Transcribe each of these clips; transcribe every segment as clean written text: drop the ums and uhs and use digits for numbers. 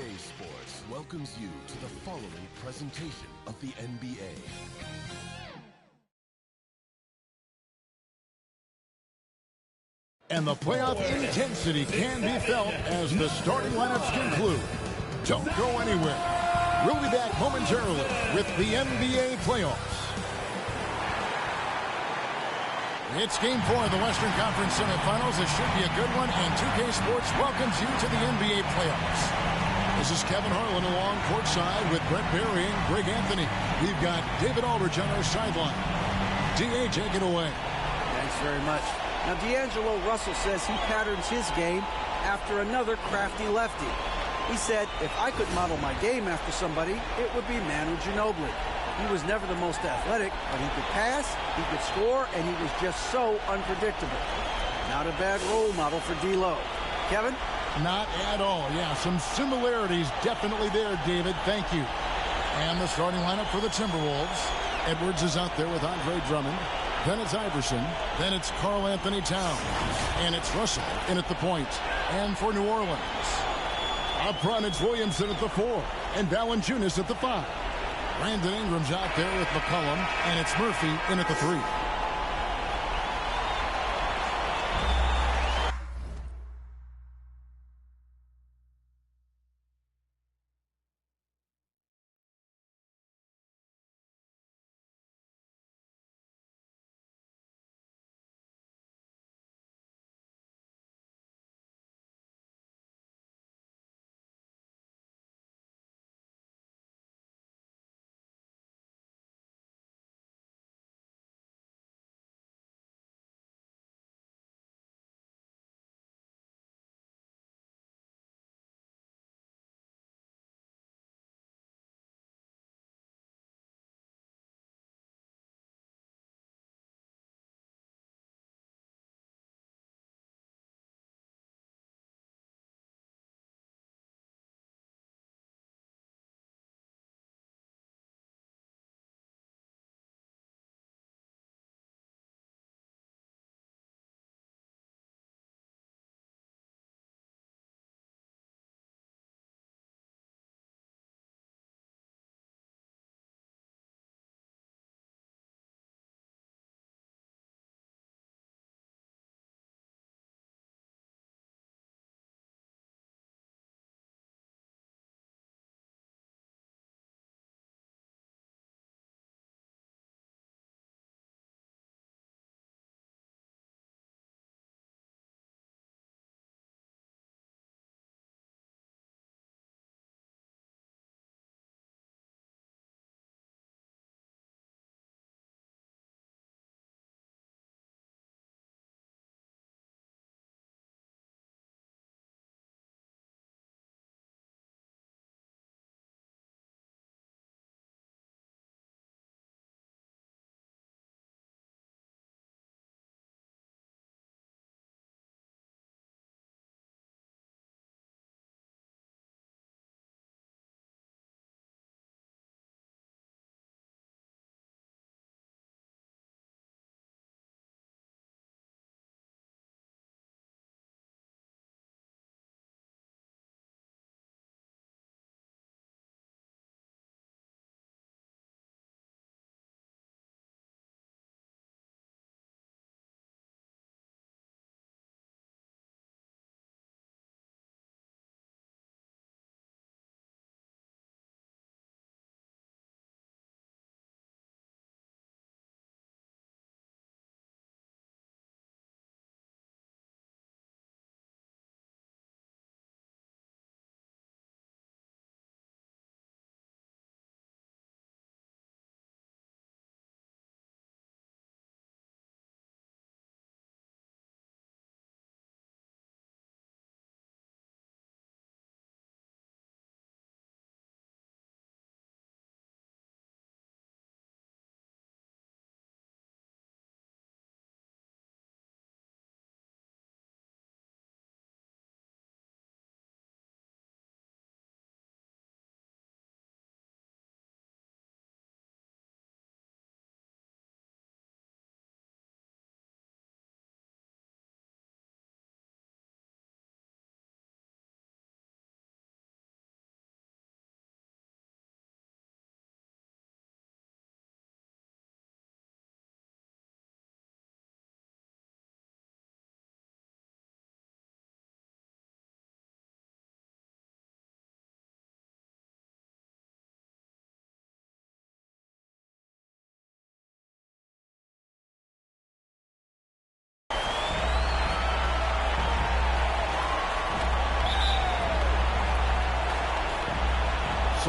2K Sports welcomes you to the following presentation of the NBA. And the playoff intensity can be felt as the starting lineups conclude. Don't go anywhere. We'll be back momentarily with the NBA playoffs. It's Game 4 of the Western Conference semifinals. This should be a good one, and 2K Sports welcomes you to the NBA playoffs. This is Kevin Harlan along courtside with Brett Berry and Greg Anthony. We've got David Aldridge on our sideline. D.A., take it away. Thanks very much. Now, D'Angelo Russell says he patterns his game after another crafty lefty. He said, if I could model my game after somebody, it would be Manu Ginobili. He was never the most athletic, but he could pass, he could score, and he was just so unpredictable. Not a bad role model for D'Lo. Kevin? Not at all. Yeah, some similarities definitely there, David. Thank you. And the starting lineup for the Timberwolves. Edwards is out there with Andre Drummond. Then it's Iverson. Then it's Karl Anthony Towns. And it's Russell in at the point. And for New Orleans, up front it's Williamson at the 4. And Valanciunas at the 5. Brandon Ingram's out there with McCollum. And it's Murphy in at the 3.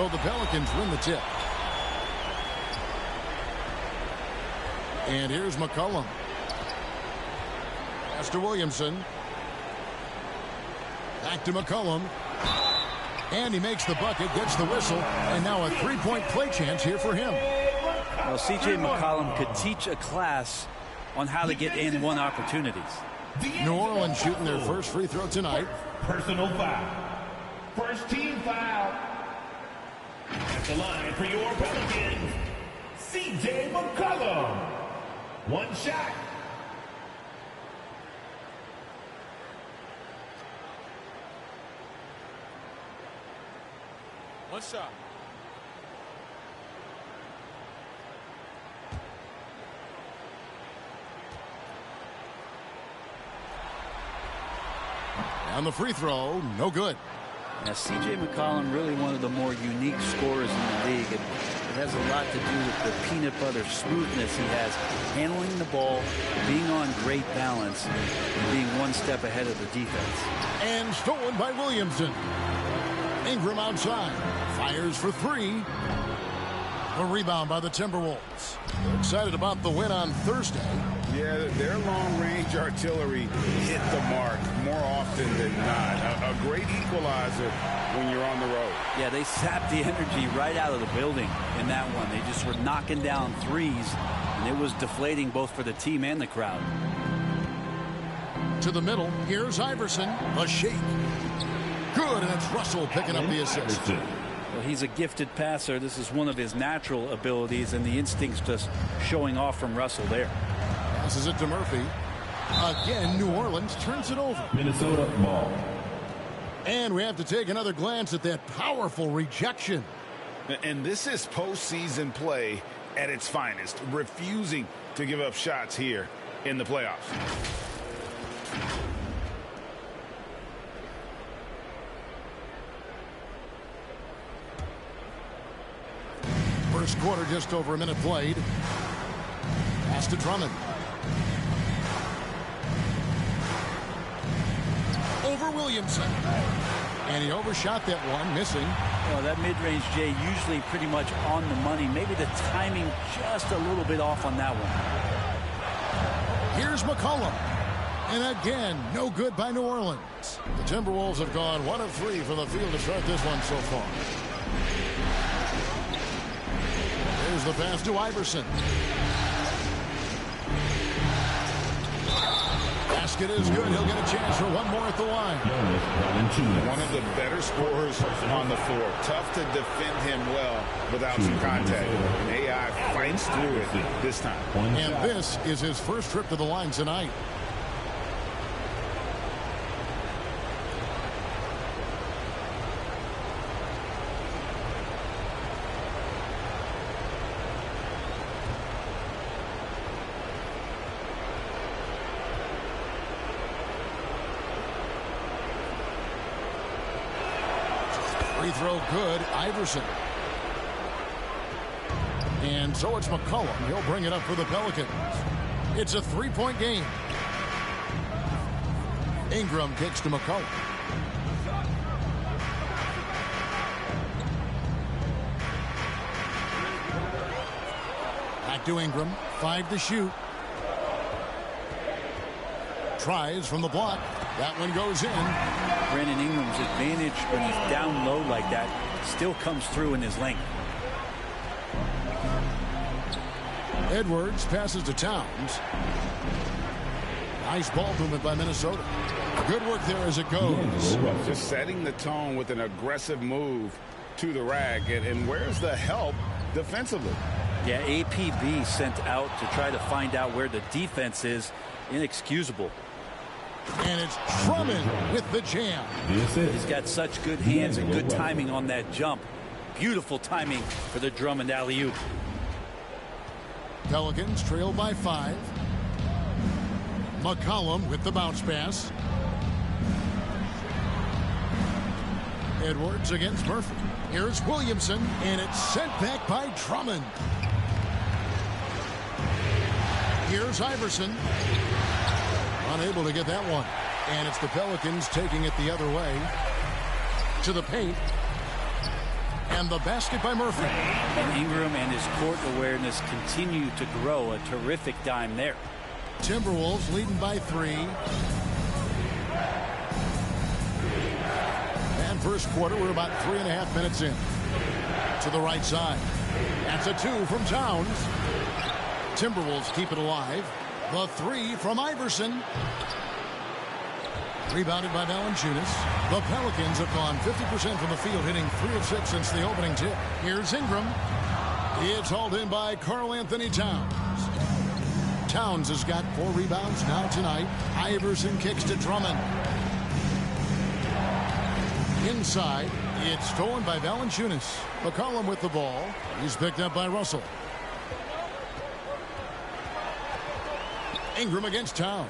So the Pelicans win the tip. And here's McCollum. Pass to Williamson. Back to McCollum. And he makes the bucket, gets the whistle, and now a three-point play chance here for him. Well, C.J. McCollum could teach a class on how to get in one opportunities. New Orleans shooting their first free throw tonight. Personal foul. First team foul. At the line for your Pelicans, C.J. McCollum. One shot. One shot. And the free throw, no good. Now, C.J. McCollum, really one of the more unique scorers in the league. And it has a lot to do with the peanut butter smoothness he has, handling the ball, being on great balance, and being one step ahead of the defense. And stolen by Williamson. Ingram outside. Fires for three. A rebound by the Timberwolves. They're excited about the win on Thursday. Yeah, their long-range artillery hit the mark more often than not. A great equalizer when you're on the road. Yeah, they sapped the energy right out of the building in that one. They just were knocking down threes, and it was deflating both for the team and the crowd. To the middle, here's Iverson. A shake. Good, and it's Russell picking up the assist. Well, he's a gifted passer. This is one of his natural abilities, and the instincts just showing off from Russell there. Passes it to Murphy. Again, New Orleans turns it over. Minnesota ball. And we have to take another glance at that powerful rejection. And this is postseason play at its finest, refusing to give up shots here in the playoffs. First quarter, just over a minute played. Pass to Drummond. Over Williamson. And he overshot that one, missing. Well, that mid-range, Jay, usually pretty much on the money. Maybe the timing just a little bit off on that one. Here's McCollum. And again, no good by New Orleans. The Timberwolves have gone 1 of 3 from the field to start this one so far. There's the pass to Iverson. Basket is good. He'll get a chance for one more at the line. One of the better scorers on the floor. Tough to defend him well without some contact. And AI fights through it this time. And this is his first trip to the line tonight. Free throw good. Iverson. And so it's McCollum. He'll bring it up for the Pelicans. It's a three-point game. Ingram kicks to McCollum. Back to Ingram. 5 to shoot. Tries from the block. That one goes in. Brandon Ingram's advantage when he's down low like that still comes through in his length. Edwards passes to Towns. Nice ball movement by Minnesota. Good work there as it goes. Just setting the tone with an aggressive move to the rack. And where's the help defensively? Yeah, APB sent out to try to find out where the defense is. Inexcusable. And it's Drummond with the jam. He's got such good hands and good timing on that jump. Beautiful timing for the Drummond alley-oop. Pelicans trail by 5. McCollum with the bounce pass. Edwards against Murphy. Here's Williamson, and it's sent back by Drummond. Here's Iverson. Unable to get that one. And it's the Pelicans taking it the other way. To the paint. And the basket by Murphy. And Ingram and his court awareness continue to grow. A terrific dime there. Timberwolves leading by 3. And first quarter, we're about 3.5 minutes in. To the right side. That's a 2 from Towns. Timberwolves keep it alive. The 3 from Iverson. Rebounded by Valanciunas. The Pelicans have gone 50% from the field, hitting 3 of 6 since the opening tip. Here's Ingram. It's hauled in by Karl Anthony Towns. Towns has got 4 rebounds now tonight. Iverson kicks to Drummond. Inside, it's stolen by Valanciunas. McCollum with the ball. He's picked up by Russell. Ingram against Towns.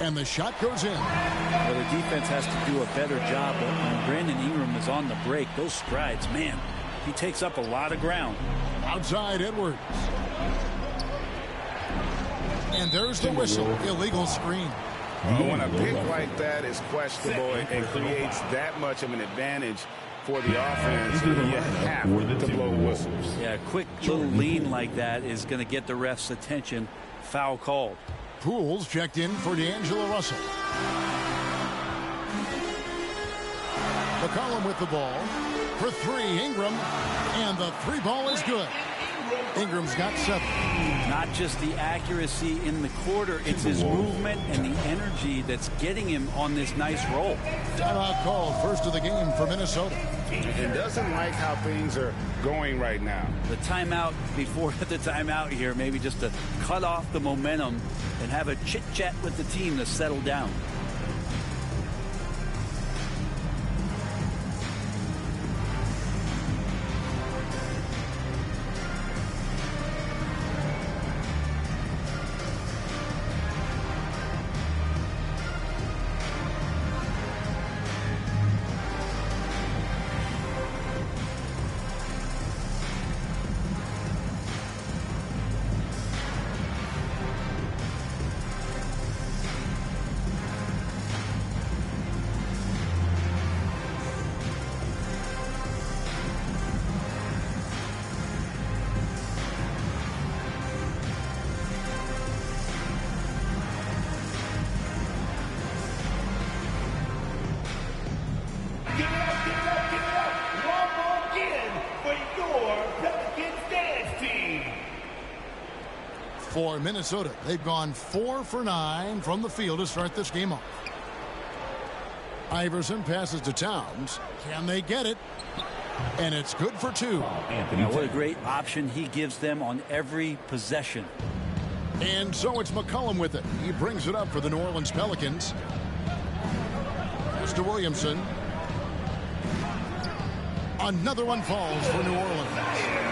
And the shot goes in. Well, the defense has to do a better job. But when Brandon Ingram is on the break, those strides, man, he takes up a lot of ground. Outside Edwards. And there's the whistle. Illegal screen. Well, when a pick like that is questionable and creates that much of an advantage for the offense, you have to blow whistles. Yeah, a quick little lean like that is going to get the ref's attention. Foul called. Pools checked in for D'Angelo Russell. McCollum with the ball. For 3, Ingram. And the 3 ball is good. Ingram's got 7. Not just the accuracy in the quarter, it's his movement and the energy that's getting him on this nice roll. Timeout called, first of the game for Minnesota. And doesn't like how things are going right now. The timeout before the timeout here, maybe just to cut off the momentum and have a chit-chat with the team to settle down. For Minnesota, they've gone 4 for 9 from the field to start this game off. Iverson passes to Towns. Can they get it? And it's good for 2. Now, what a great option he gives them on every possession. And so it's McCollum with it. He brings it up for the New Orleans Pelicans. Pass to Williamson. Another one falls for New Orleans.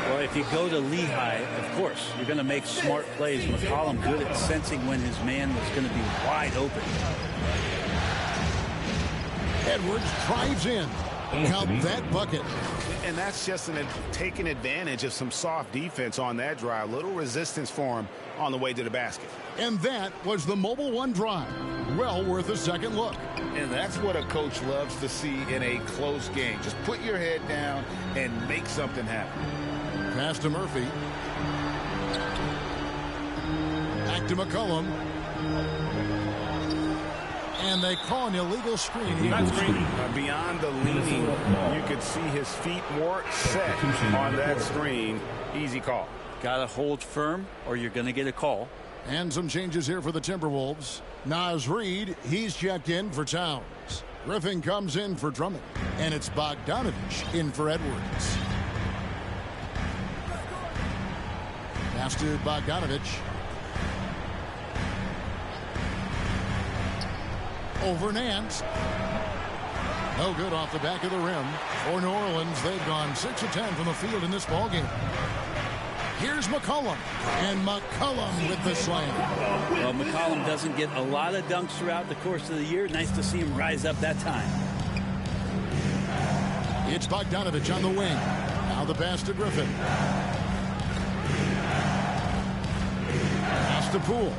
Well, if you go to Lehigh, of course, you're going to make smart plays. McCollum good at sensing when his man was going to be wide open. Edwards drives in. Count that bucket. And that's just taking advantage of some soft defense on that drive. Little resistance for him on the way to the basket. And that was the Mobile One drive. Well worth a second look. And that's what a coach loves to see in a close game. Just put your head down and make something happen. Pass to Murphy. Back to McCollum. And they call an illegal screen. Beyond the leaning, you could see his feet more set on that screen. Easy call. Got to hold firm or you're going to get a call. And some changes here for the Timberwolves. Naz Reid, he's checked in for Towns. Griffin comes in for Drummond. And it's Bogdanovich in for Edwards. Pass to Bogdanovich. Over Nance. No good off the back of the rim. For New Orleans, they've gone 6 of 10 from the field in this ballgame. Here's McCollum. And McCollum with the slam. Well, McCollum doesn't get a lot of dunks throughout the course of the year. Nice to see him rise up that time. It's Bogdanovich on the wing. Now the pass to Griffin. Pass to Poole.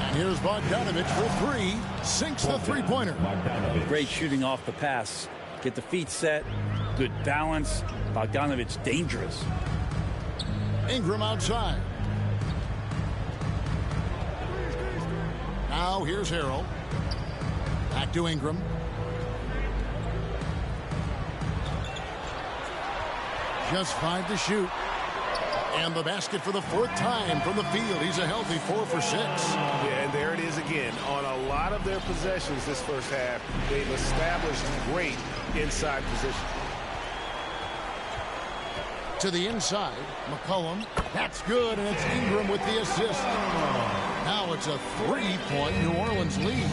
And here's Bogdanovich for 3. Sinks the three-pointer. Great shooting off the pass. Get the feet set. good balance. Bogdanovich dangerous. Ingram outside. Now here's Harrell. Back to Ingram. Just 5 to shoot. And the basket for the 4th time from the field. He's a healthy 4 for 6. Yeah, and there it is again. On a lot of their possessions this first half, they've established great inside position. To the inside, McCollum. That's good, and it's Ingram with the assist. Now it's a 3-point New Orleans lead.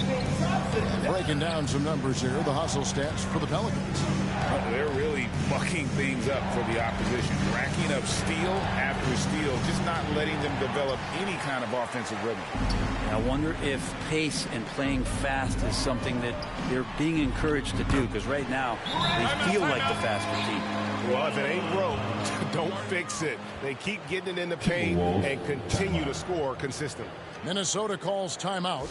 Breaking down some numbers here, the hustle stats for the Pelicans. They're really mucking things up for the opposition, racking up steal after steal, just not letting them develop any kind of offensive rhythm. I wonder if pace and playing fast is something that they're being encouraged to do, because right now they feel like the faster team. Well, if it ain't broke, don't fix it. They keep getting it in the paint and continue to score consistently. Minnesota calls timeout.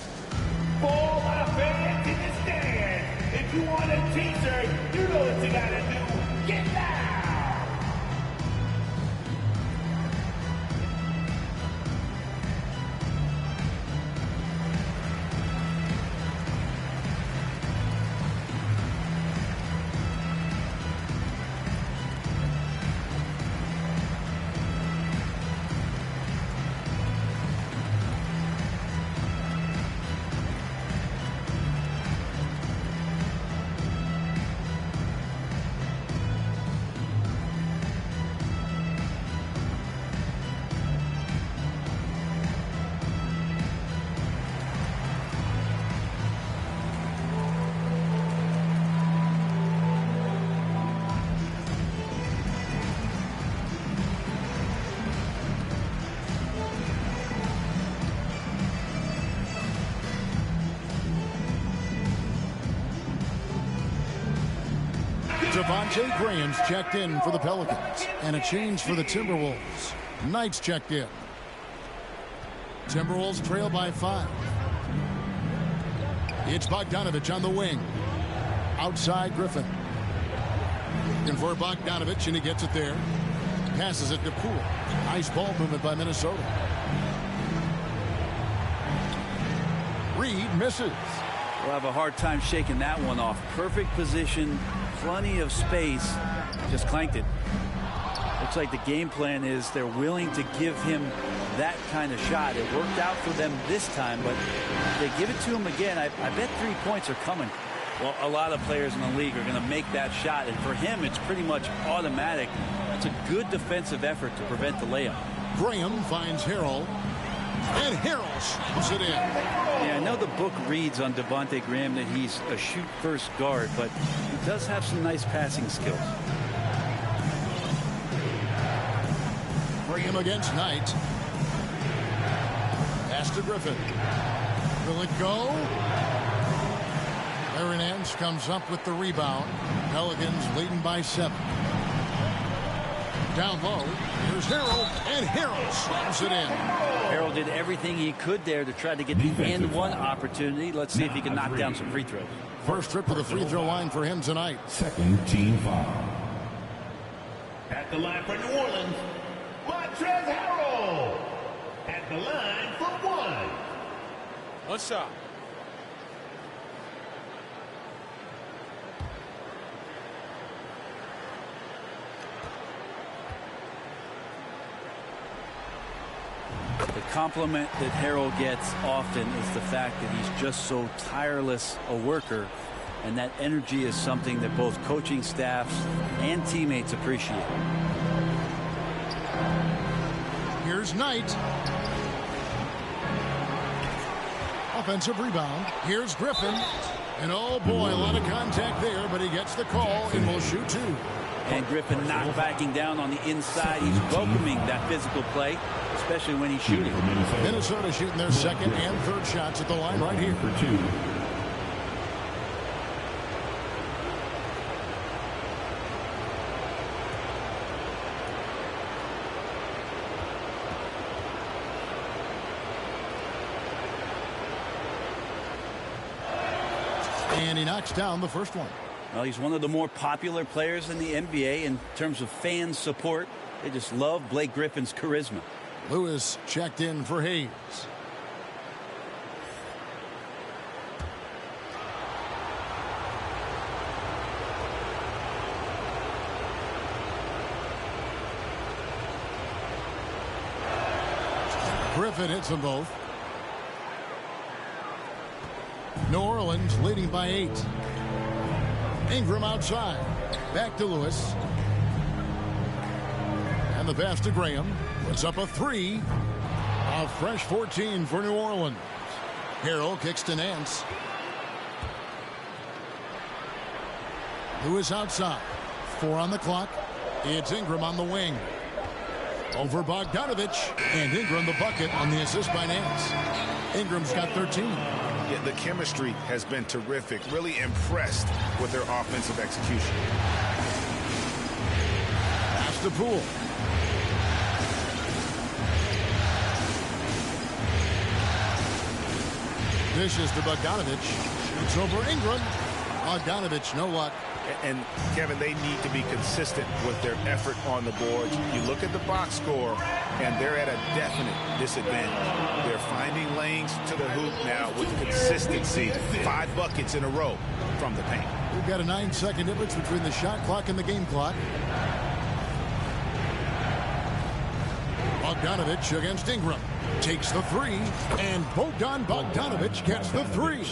For my fans in the stand, if you want a t-shirt, you know what you gotta do. Get down! Devontae Graham's checked in for the Pelicans. And a change for the Timberwolves. Knight's checked in. Timberwolves trail by 5. It's Bogdanovich on the wing. Outside Griffin. And for Bogdanovich, and he gets it there. Passes it to Poole. Nice ball movement by Minnesota. Reed misses. We'll have a hard time shaking that one off. Perfect position, plenty of space, just clanked it. Looks like the game plan is they're willing to give him that kind of shot. It worked out for them this time, but if they give it to him again, I bet 3 points are coming. Well, a lot of players in the league are going to make that shot, and for him, it's pretty much automatic. It's a good defensive effort to prevent the layup. Graham finds Harrell. And Harrell shoots it in. Yeah, I know the book reads on Devontae Graham that he's a shoot-first guard, but he does have some nice passing skills. Graham against Knight. Pass to Griffin. Will it go? Aaron Nance comes up with the rebound. Pelicans leading by 7. Down low, here's Harrell, and Harrell slams it in. Harrell did everything he could there to try to get the and-one opportunity. Let's see if he can knock down some free throws. First trip to the free throw line for him tonight. Second team foul. At the line for New Orleans, Montrezl Harrell. At the line for 1. One shot. The compliment that Harrell gets often is the fact that he's just so tireless a worker, and that energy is something that both coaching staffs and teammates appreciate. Here's Knight. Offensive rebound. Here's Griffin. And oh boy, a lot of contact there, but he gets the call and will shoot 2. And Griffin not backing down on the inside. He's welcoming that physical play, especially when he's shooting. Minnesota shooting their second and third shots at the line right here. For 2. And he knocks down the first one. Well, he's one of the more popular players in the NBA in terms of fan support. They just love Blake Griffin's charisma. Lewis checked in for Hayes. Griffin hits them both. New Orleans leading by 8. Ingram outside. Back to Lewis. And the pass to Graham. Puts up a 3. A fresh 14 for New Orleans. Harrell kicks to Nance. Lewis outside. 4 on the clock. It's Ingram on the wing. Over Bogdanovich. And Ingram the bucket on the assist by Nance. Ingram's got 13. Yeah, the chemistry has been terrific. Really impressed with their offensive execution. Pass to Poole. Dishes to Bogdanovich. It's over Ingram. Bogdanovich, no luck. And, Kevin, they need to be consistent with their effort on the boards. You look at the box score, and they're at a definite disadvantage. They're finding lanes to the hoop now with consistency. 5 buckets in a row from the paint. We've got a 9-second difference between the shot clock and the game clock. Bogdanovich against Ingram. Takes the 3, and Bogdanovich gets the 3.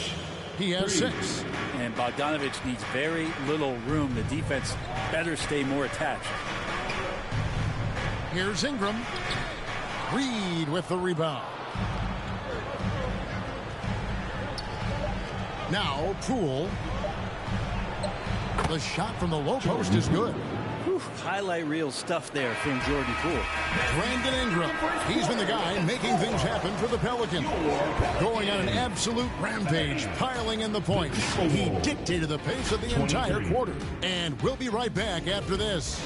He has 6. And Bogdanovich needs very little room. The defense better stay more attached. Here's Ingram. Reed with the rebound. Now Poole. The shot from the low post is good. Whew, highlight reel stuff there from Jordan Poole. Brandon Ingram. He's been the guy making things happen for the Pelicans. Going on an absolute rampage, piling in the points. He dictated the pace of the entire quarter. And we'll be right back after this.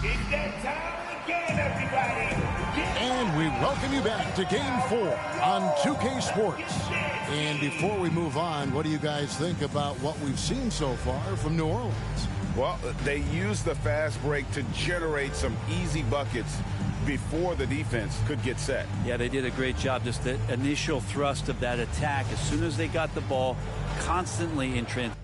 It's that time again, everybody. And we welcome you back to Game 4 on 2K Sports. And before we move on, what do you guys think about what we've seen so far from New Orleans? Well, they used the fast break to generate some easy buckets before the defense could get set. Yeah, they did a great job. Just the initial thrust of that attack, as soon as they got the ball, constantly in transition.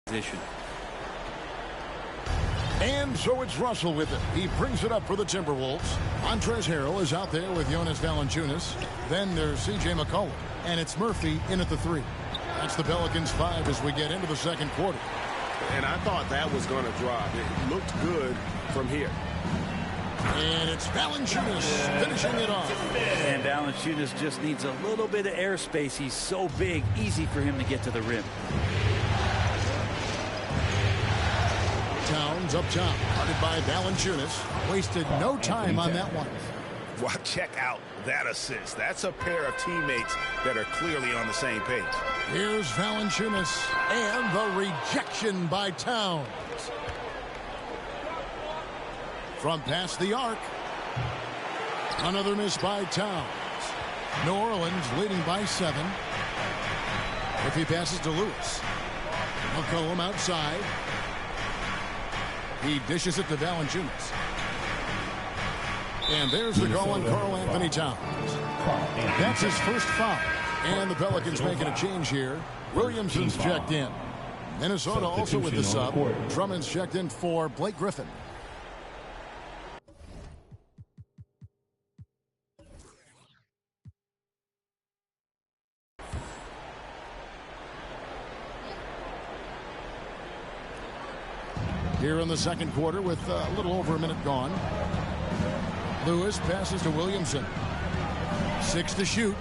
position. And so it's Russell with it. He brings it up for the Timberwolves. Montrezl Harrell is out there with Jonas Valanciunas. Then there's C.J. McCollum. And it's Murphy in at the 3. That's the Pelicans 5 as we get into the second quarter. And I thought that was going to drop. It looked good from here. And it's Valanciunas finishing it off. And Valanciunas just needs a little bit of airspace. He's so big, easy for him to get to the rim. Towns up top, guarded by Valanciunas. Wasted no time on that one. Well, check out that assist. That's a pair of teammates that are clearly on the same page. Here's Valanciunas, and the rejection by Towns. From past the arc. Another miss by Towns. New Orleans leading by 7. If he passes to Lewis. McCollum outside. He dishes it to Valanciunas. And there's the call on Karl Anthony Towns. That's his first foul. And the Pelicans making a change here. Williamson's checked in. Minnesota also with the sub. Drummond's checked in for Blake Griffin. Here in the second quarter with a little over a minute gone. Lewis passes to Williamson. 6 to shoot.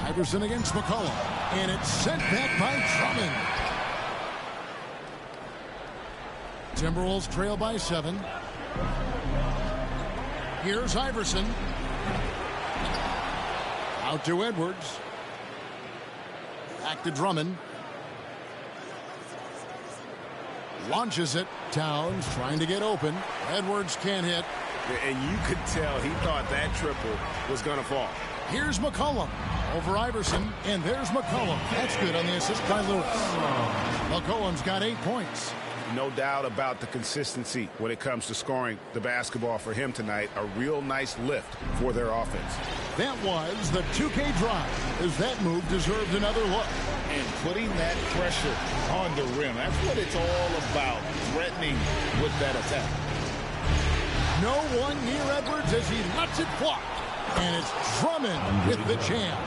Iverson against McCollum. And it's sent back by Drummond. Timberwolves trail by 7. Here's Iverson. Out to Edwards. Back to Drummond. Launches it. Towns trying to get open. Edwards can't hit. And you could tell he thought that triple was going to fall. Here's McCollum over Iverson, and there's McCollum. That's good on the assist by Lewis. McCollum's got 8 points. No doubt about the consistency when it comes to scoring the basketball for him tonight. A real nice lift for their offense. That was the 2K drive, as that move deserved another look. And putting that pressure on the rim. That's what it's all about, threatening with that attack. No one near Edwards as he lets it fly. And it's Drummond with the jam.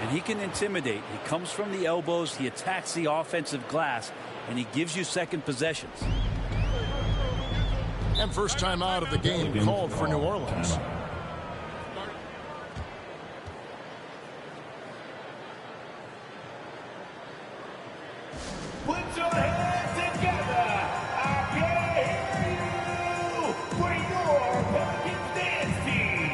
And he can intimidate. He comes from the elbows. He attacks the offensive glass. And he gives you second possessions. And first time out of the game called for New Orleans. Put your hands together. I can hear you for your Pelicans dance team.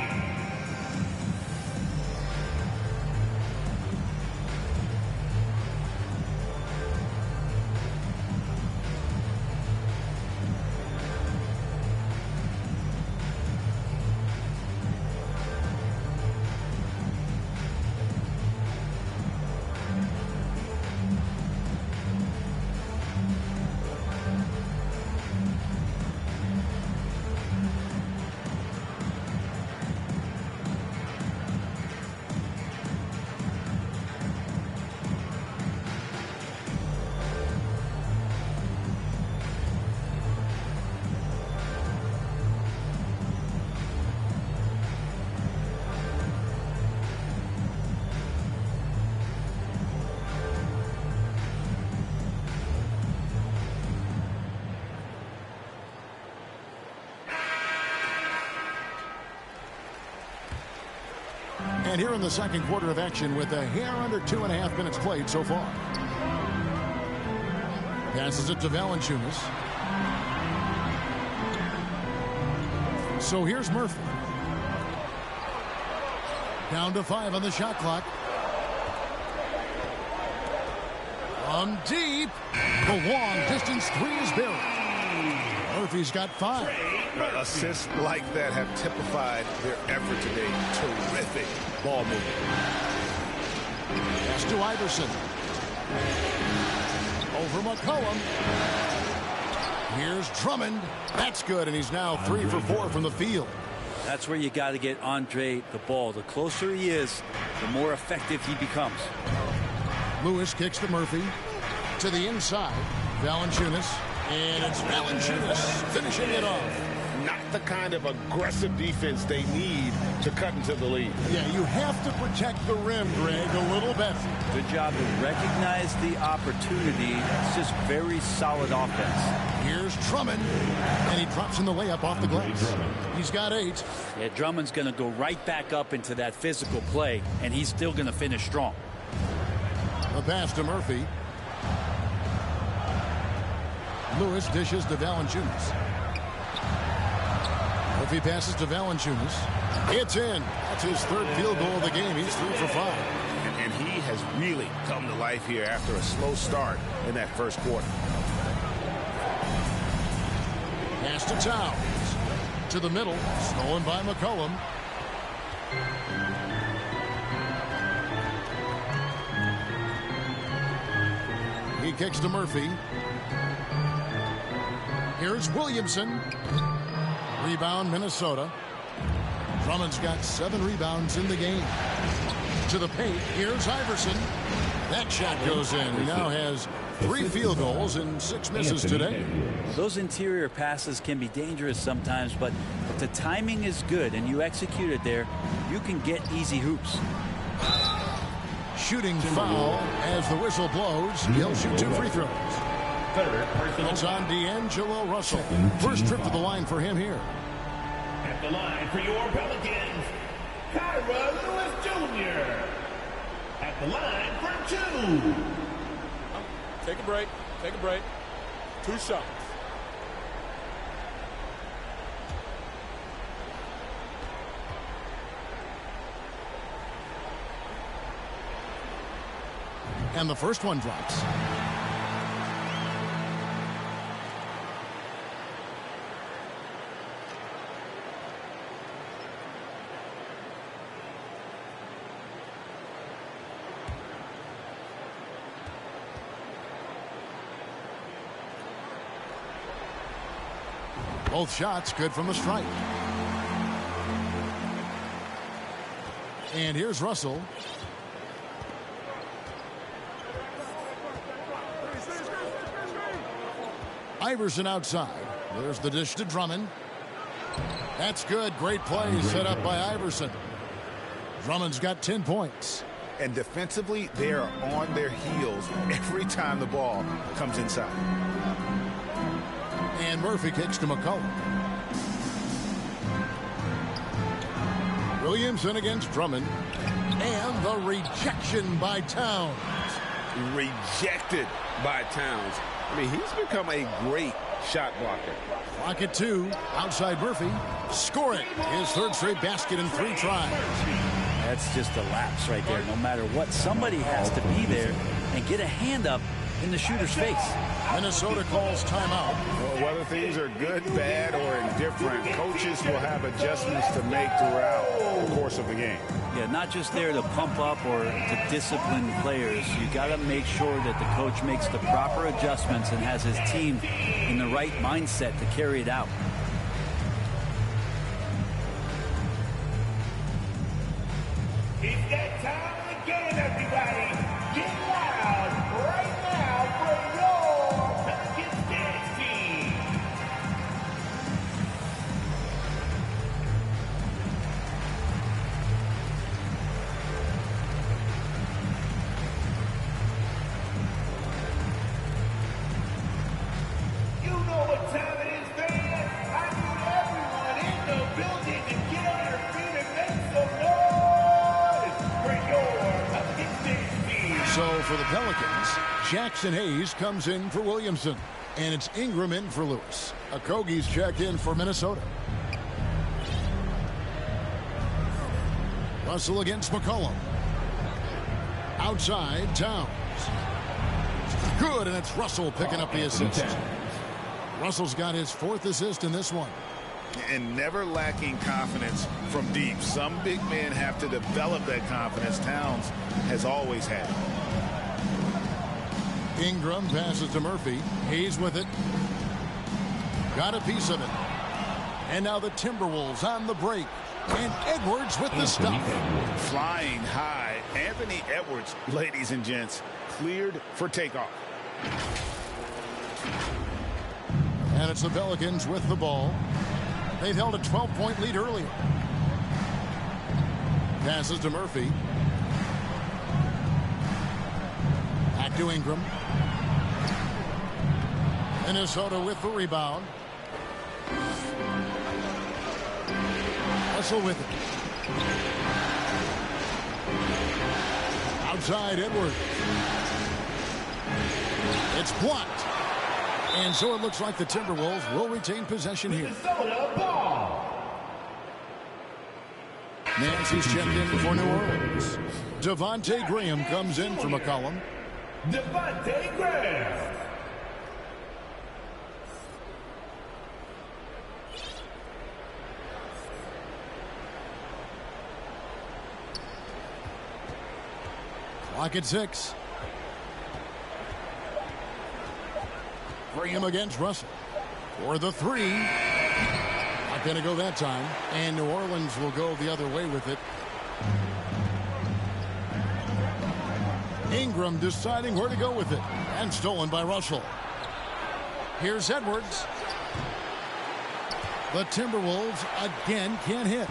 And here in the second quarter of action with a hair under 2.5 minutes played so far. Passes it to Valanciunas. So here's Murphy. Down to 5 on the shot clock. From deep. The long distance 3 is buried. Murphy's got 5. Assists like that have typified their effort today. Terrific ball movement. Pass to Iverson. Over McCollum. Here's Drummond. That's good, and he's now 3 for 4 from the field. That's where you got to get Andre the ball. The closer he is, the more effective he becomes. Lewis kicks to Murphy. To the inside. Valanciunas. And it's Valanciunas finishing it off. Not the kind of aggressive defense they need to cut into the lead. Yeah, you have to protect the rim, Greg, a little better. Good job to recognize the opportunity. It's just very solid offense. Here's Drummond, and he drops in the layup off the glass. He's got 8. Yeah, Drummond's going to go right back up into that physical play, and he's still going to finish strong. A pass to Murphy. Lewis dishes to Valanciunas. Murphy passes to Valanciunas. It's in. That's his 3rd field goal of the game. He's 3 for 5. And he has really come to life here after a slow start in that first quarter. Pass to Towns. To the middle. Stolen by McCollum. He kicks to Murphy. Here's Williamson. Rebound, Minnesota. Drummond's got 7 rebounds in the game. To the paint. Here's Iverson. That shot goes in. He now has 3 field goals and 6 misses today. Those interior passes can be dangerous sometimes, but if the timing is good and you execute it there, you can get easy hoops. Shooting foul as the whistle blows. He'll shoot 2 free throws. It's on D'Angelo Russell. First trip to the line for him here. At the line for your Pelicans, Kyra Lewis Jr. At the line for 2. Take a break. Take a break. 2 shots. And the first one drops. Both shots good from the stripe. And here's Russell. Iverson outside. There's the dish to Drummond. That's good. Great play set up by Iverson. Drummond's got 10 points. And defensively, they are on their heels every time the ball comes inside. And Murphy kicks to McCollum. Williamson against Drummond. And the rejection by Towns. Rejected by Towns. I mean, he's become a great shot blocker. Clock at 2. Outside Murphy. Scoring his 3rd straight basket in 3 tries. That's just a lapse right there. No matter what, somebody has to be there and get a hand up in the shooter's face. Minnesota calls timeout. Well, whether things are good, bad, or indifferent, coaches will have adjustments to make throughout the course of the game. Yeah, not just there to pump up or to discipline players. You got to make sure that the coach makes the proper adjustments and has his team in the right mindset to carry it out. It's that time of the game, everybody. Get loud right now for your Pelicans dance team. You know what time it is, fans. I need everyone in the building to get on your feet and make some noise for your Pelicans dance team. So for the Pelicans, Jackson Hayes comes in for Williamson. And it's Ingram in for Lewis. Okogie's checked in for Minnesota. Russell against McCollum. Outside, Towns. Good, and it's Russell picking up the assist. Russell's got his 4th assist in this one. And never lacking confidence from deep. Some big men have to develop that confidence. Towns has always had it. Ingram passes to Murphy. Hayes with it. Got a piece of it. And now the Timberwolves on the break. And Edwards with the stop. Flying high Anthony Edwards, ladies and gents, cleared for takeoff. And it's the Pelicans with the ball. They've held a 12-point lead earlier. Passes to Murphy. Back to Ingram. Minnesota with the rebound. Russell with it. Outside Edwards. It's blocked. And so it looks like the Timberwolves will retain possession here. Nancy's checked in for New Orleans. Devontae Graham comes in for McCollum. Devontae Graham. Clock at 6. Graham against Russell for the 3. Not going to go that time. And New Orleans will go the other way with it. Ingram deciding where to go with it. And stolen by Russell. Here's Edwards. The Timberwolves again can't hit.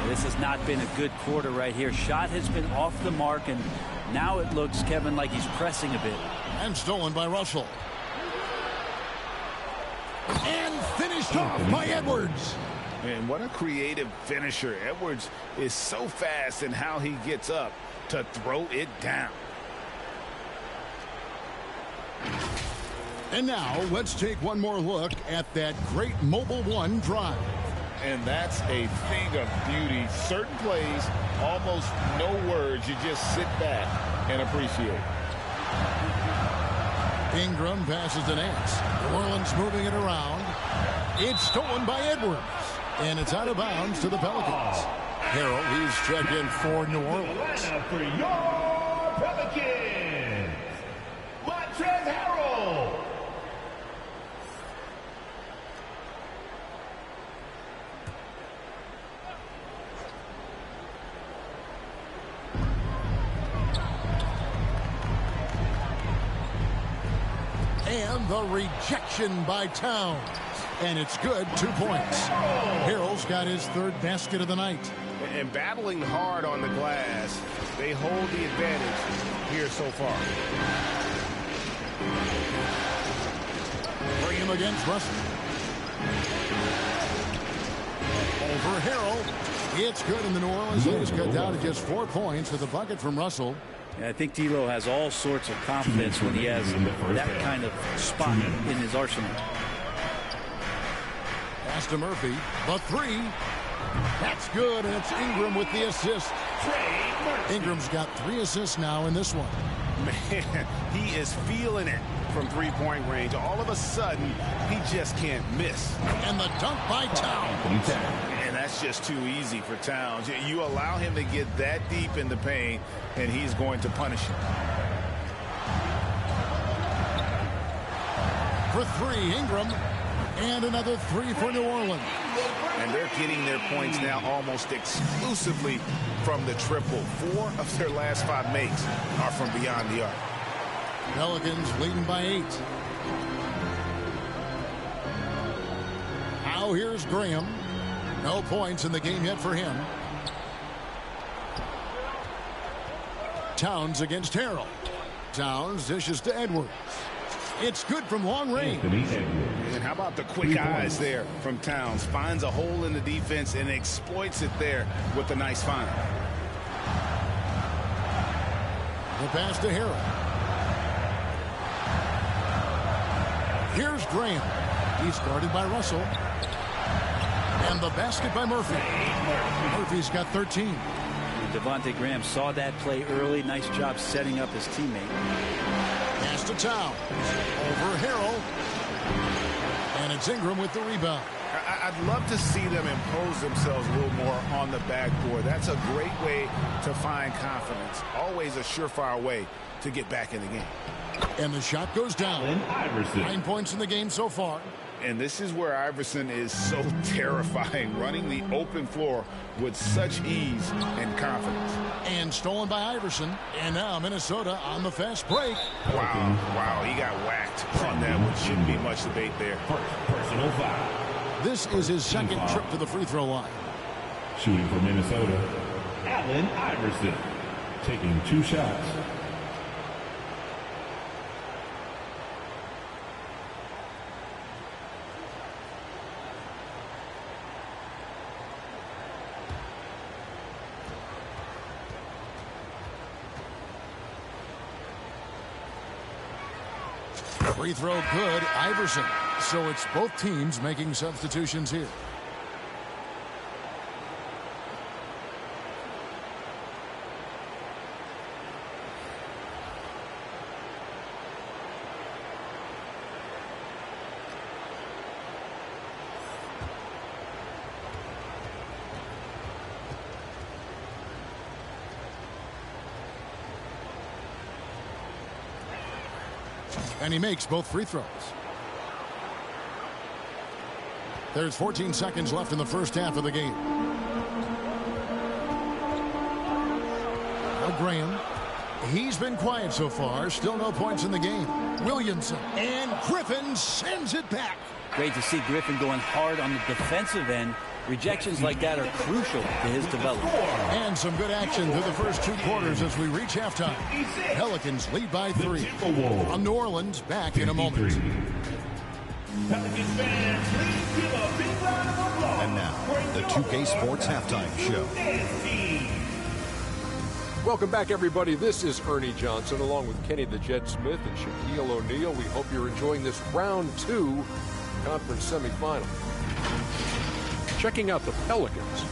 This has not been a good quarter right here. Shot has been off the mark, and now it looks, Kevin, like he's pressing a bit. And stolen by Russell. And finished off by Edwards. And what a creative finisher. Edwards is so fast in how he gets up to throw it down. And now let's take one more look at that great Mobile One drive. And that's a thing of beauty. Certain plays, almost no words. You just sit back and appreciate. Ingram passes to Nance. New Orleans moving it around. It's stolen by Edwards. And it's out of bounds to the Pelicans. Harrell, he's checked in for New Orleans. For your Pelicans, Montrezl Harrell. And the rejection by Towns. And it's good, 2 points. Harrell's got his 3rd basket of the night. And battling hard on the glass, they hold the advantage here so far. Graham against Russell. Over Harrell. It's good, and the New Orleans Saints cut down to just 4 points with a bucket from Russell. Yeah, I think D'Lo has all sorts of confidence when he has that kind of spot in his arsenal. Pass to Murphy. The 3. That's good, and it's Ingram with the assist. Ingram's got 3 assists now in this one. Man, he is feeling it from three-point range. All of a sudden, he just can't miss. And the dunk by Towns. And that's just too easy for Towns. You allow him to get that deep in the paint, and he's going to punish him. For 3, Ingram. And another 3 for New Orleans. And they're getting their points now almost exclusively from the triple. 4 of their last 5 makes are from beyond the arc. Pelicans leading by 8. Now here's Graham. No points in the game yet for him. Towns against Harrell. Towns dishes to Edwards. It's good from long range. And how about the quick eyes there from Towns? Finds a hole in the defense and exploits it there with a nice find. The pass to Harrell. Here's Graham. He's guarded by Russell. And the basket by Murphy. Murphy's got 13. Devontae Graham saw that play early. Nice job setting up his teammate. Pass to Towns. Over Harrell. And it's Ingram with the rebound. I'd love to see them impose themselves a little more on the backboard. That's a great way to find confidence. Always a surefire way to get back in the game. And the shot goes down. 9 points in the game so far. And this is where Iverson is so terrifying, running the open floor with such ease and confidence. And stolen by Iverson. And now Minnesota on the fast break. Wow, he got whacked on that one. Shouldn't be much debate there. Personal foul. This is his second trip to the free throw line. Shooting for Minnesota, Allen Iverson, taking 2 shots. Free throw good, Iverson. So it's both teams making substitutions here. And he makes both free throws. There's 14 seconds left in the first half of the game. Now Graham. He's been quiet so far. Still no points in the game. Williamson. And Griffin sends it back. Great to see Griffin going hard on the defensive end. Rejections like that are crucial to his development. And some good action through the first 2 quarters as we reach halftime. Pelicans lead by 3. On New Orleans, back in a moment. Pelicans fans, please give a big round of applause. And now, the 2K Sports Halftime Show. Welcome back, everybody. This is Ernie Johnson, along with Kenny the Jet Smith and Shaquille O'Neal. We hope you're enjoying this round 2 conference semifinal. Checking out the Pelicans.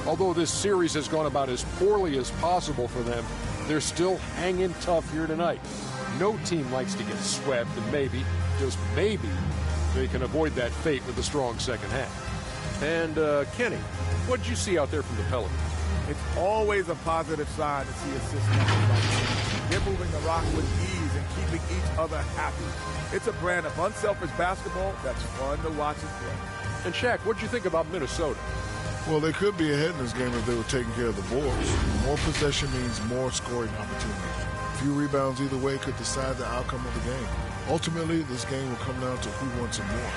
Although this series has gone about as poorly as possible for them, they're still hanging tough here tonight. No team likes to get swept, and maybe, just maybe, they can avoid that fate with a strong second half. And Kenny, what did you see out there from the Pelicans? It's always a positive sign to see a system like this. They're moving the rock with ease and keeping each other happy. It's a brand of unselfish basketball that's fun to watch and play. And Shaq, what did you think about Minnesota? Well, they could be ahead in this game if they were taking care of the boards. More possession means more scoring opportunities. A few rebounds either way could decide the outcome of the game. Ultimately, this game will come down to who wants it more.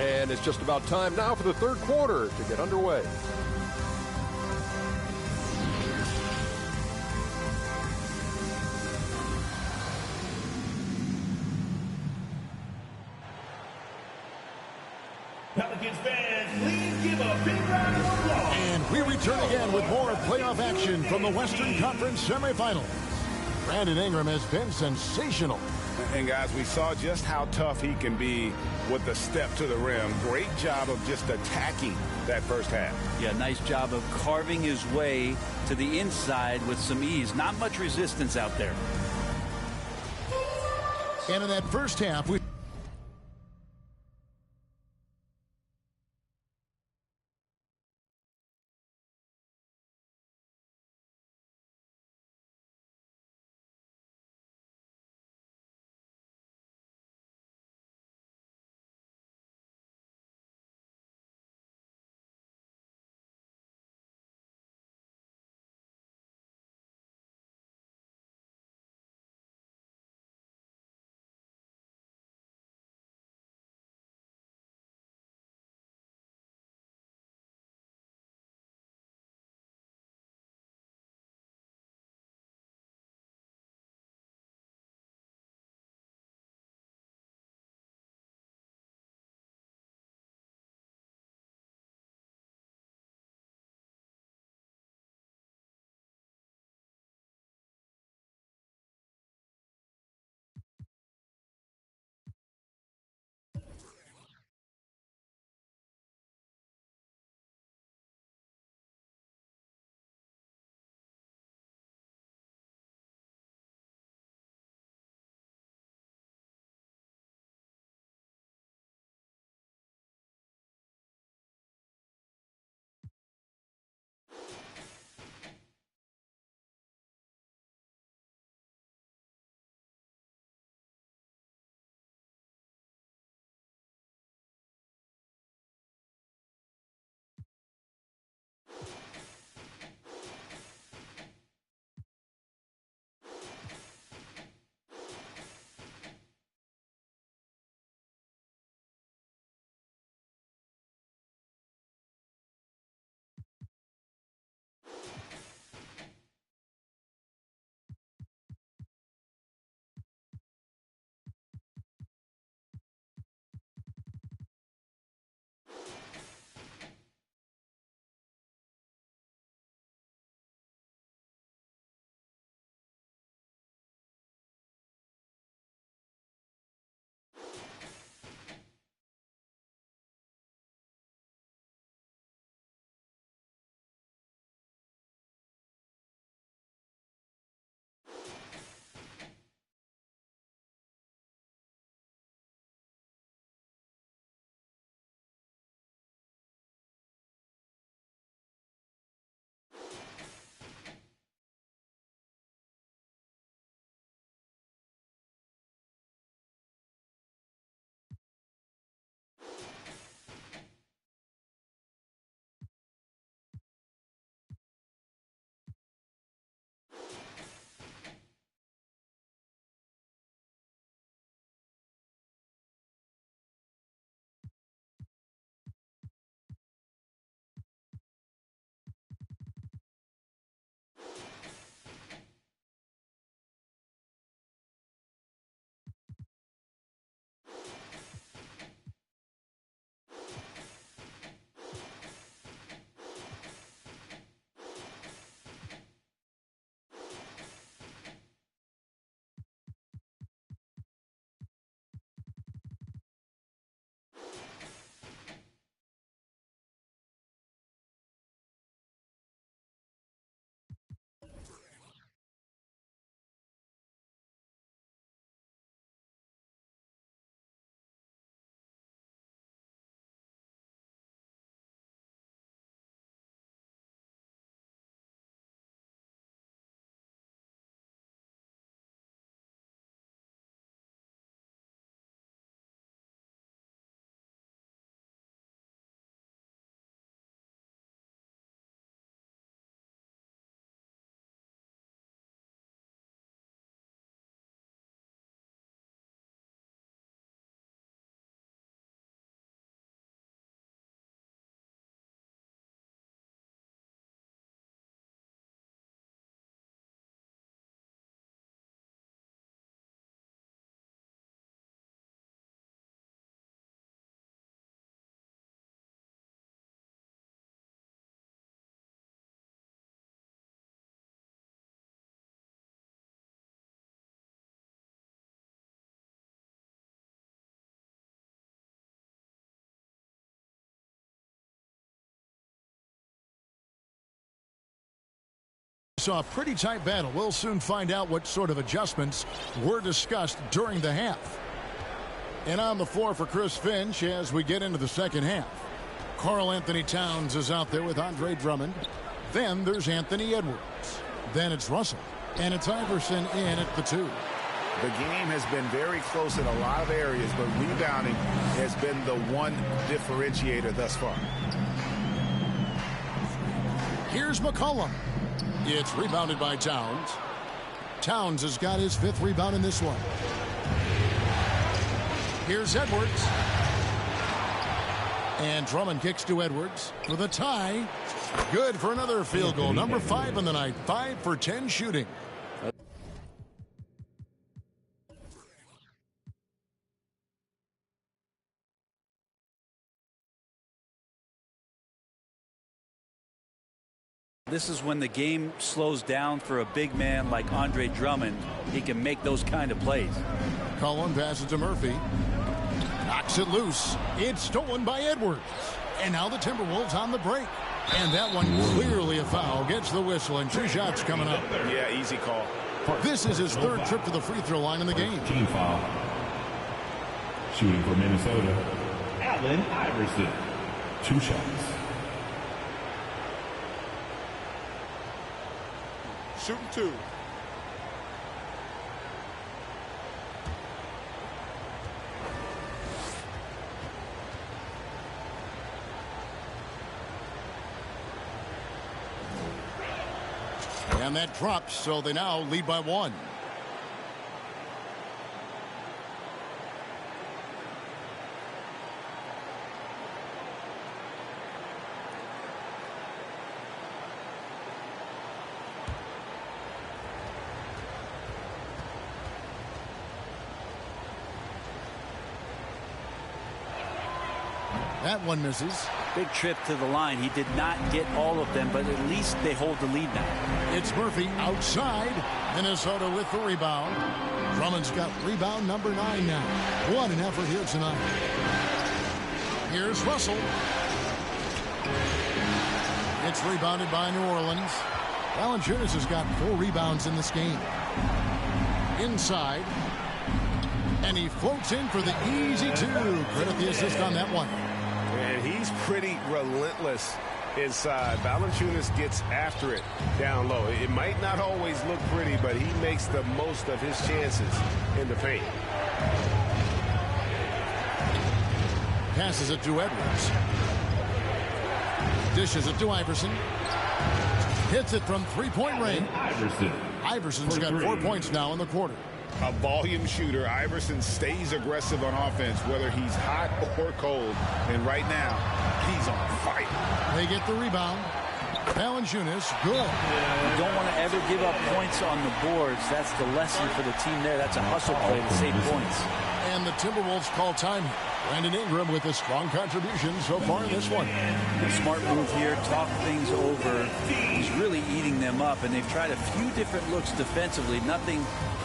And it's just about time now for the third quarter to get underway. Pelicans fans, please give a big round of applause. And we return again with more playoff action from the Western Conference semifinals. Brandon Ingram has been sensational. And guys, we saw just how tough he can be with the step to the rim. Great job of just attacking that first half. Yeah, nice job of carving his way to the inside with some ease. Not much resistance out there. And in that first half, we saw a pretty tight battle. We'll soon find out what sort of adjustments were discussed during the half. And on the floor for Chris Finch as we get into the second half. Karl Anthony Towns is out there with Andre Drummond. Then there's Anthony Edwards. Then it's Russell. And it's Iverson in at the 2. The game has been very close in a lot of areas, but rebounding has been the one differentiator thus far. Here's McCollum. It's rebounded by Towns. Towns has got his 5th rebound in this one. Here's Edwards. And Drummond kicks to Edwards for the tie. Good for another field goal. Number 5 on the night. 5 for 10 shooting. This is when the game slows down for a big man like Andre Drummond. He can make those kind of plays. Cullen passes to Murphy. Knocks it loose. It's stolen by Edwards. And now the Timberwolves on the break. And that one clearly a foul. Gets the whistle and 2 shots coming up. Yeah, easy call. This is his 3rd trip to the free throw line in the game. Team foul. Shooting for Minnesota, Allen Iverson. 2 shots. Shooting 2. And that drops, so they now lead by 1. That one misses. Big trip to the line. He did not get all of them, but at least they hold the lead now. It's Murphy outside. Minnesota with the rebound. Drummond's got rebound number 9 now. What an effort here tonight. Here's Russell. It's rebounded by New Orleans. Valanciunas has got 4 rebounds in this game. Inside. And he floats in for the easy 2. Credit the assist on that one. And he's pretty relentless inside. Valanciunas gets after it down low. It might not always look pretty, but he makes the most of his chances in the paint. Passes it to Edwards. Dishes it to Iverson. Hits it from 3-point range. Iverson's got 4 points now in the quarter. A volume shooter. Iverson stays aggressive on offense, whether he's hot or cold. And right now, he's on fire. They get the rebound. Valanciunas, good. You don't want to ever give up points on the boards. That's the lesson for the team there. That's a hustle play to save points. And the Timberwolves call time. Brandon Ingram with a strong contribution so far in this one. A smart move here. Talk things over. He's really eating them up, and they've tried a few different looks defensively. Nothing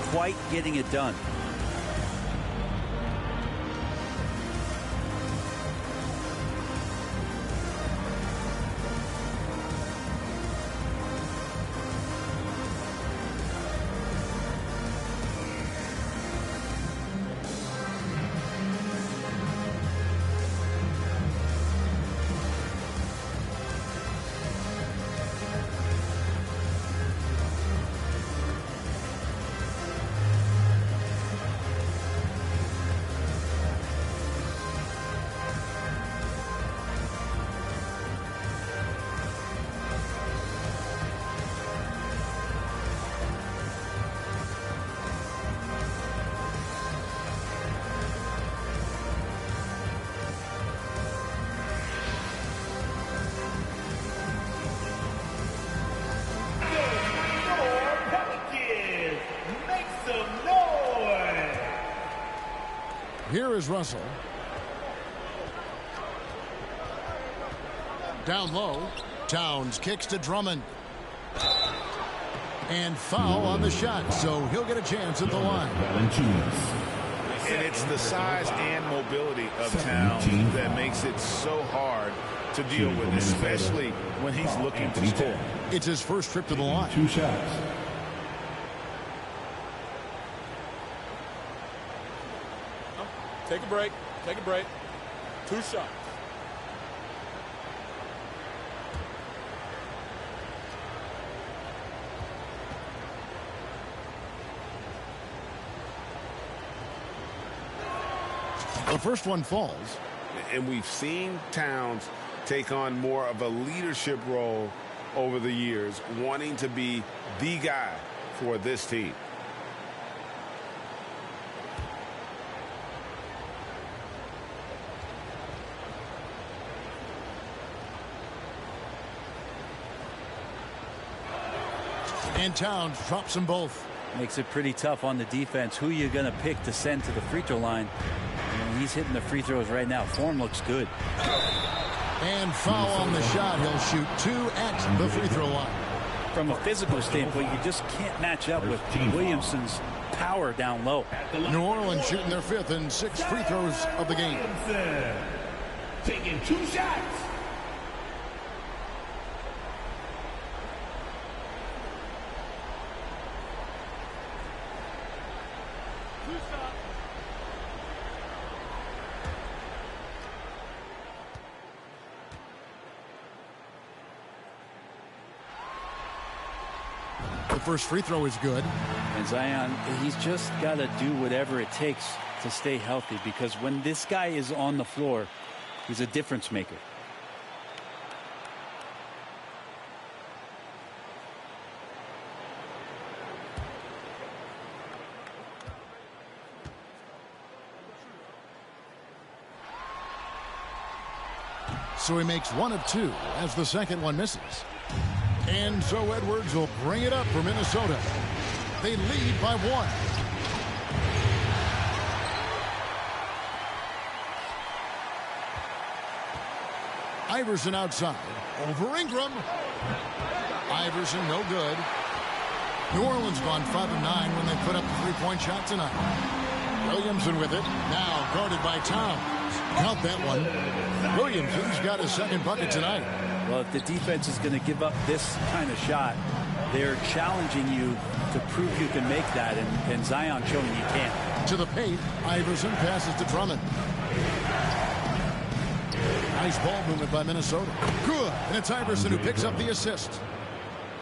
quite getting it done. Here is Russell. Down low. Towns kicks to Drummond. And foul on the shot, so he'll get a chance at the line. And it's the size and mobility of Towns that makes it so hard to deal with, especially when he's looking to score. It's his first trip to the line. 2 shots. Take a break. Take a break. 2 shots. The first one falls. And we've seen Towns take on more of a leadership role over the years, wanting to be the guy for this team. And Towns drops them both. Makes it pretty tough on the defense. Who you going to pick to send to the free throw line? And he's hitting the free throws right now. Form looks good. And foul on the shot. He'll shoot 2 at the free throw line. From a physical standpoint, you just can't match up with Williamson's power down low. New Orleans shooting their 5th and 6th free throws of the game. Taking 2 shots. The first free throw is good. And Zion, he's just got to do whatever it takes to stay healthy, because when this guy is on the floor, he's a difference maker. So he makes 1 of 2 as the second one misses. And so Edwards will bring it up for Minnesota. They lead by 1. Iverson outside. Over Ingram. Iverson no good. New Orleans gone 5 of 9 when they put up a 3-point shot tonight. Williamson with it. Now guarded by Towns. Count that one. Williamson's got his second bucket tonight. Well, if the defense is going to give up this kind of shot, they're challenging you to prove you can make that, and Zion showing you can't. To the paint, Iverson passes to Drummond. Nice ball movement by Minnesota. Good, and it's Iverson who picks up the assist.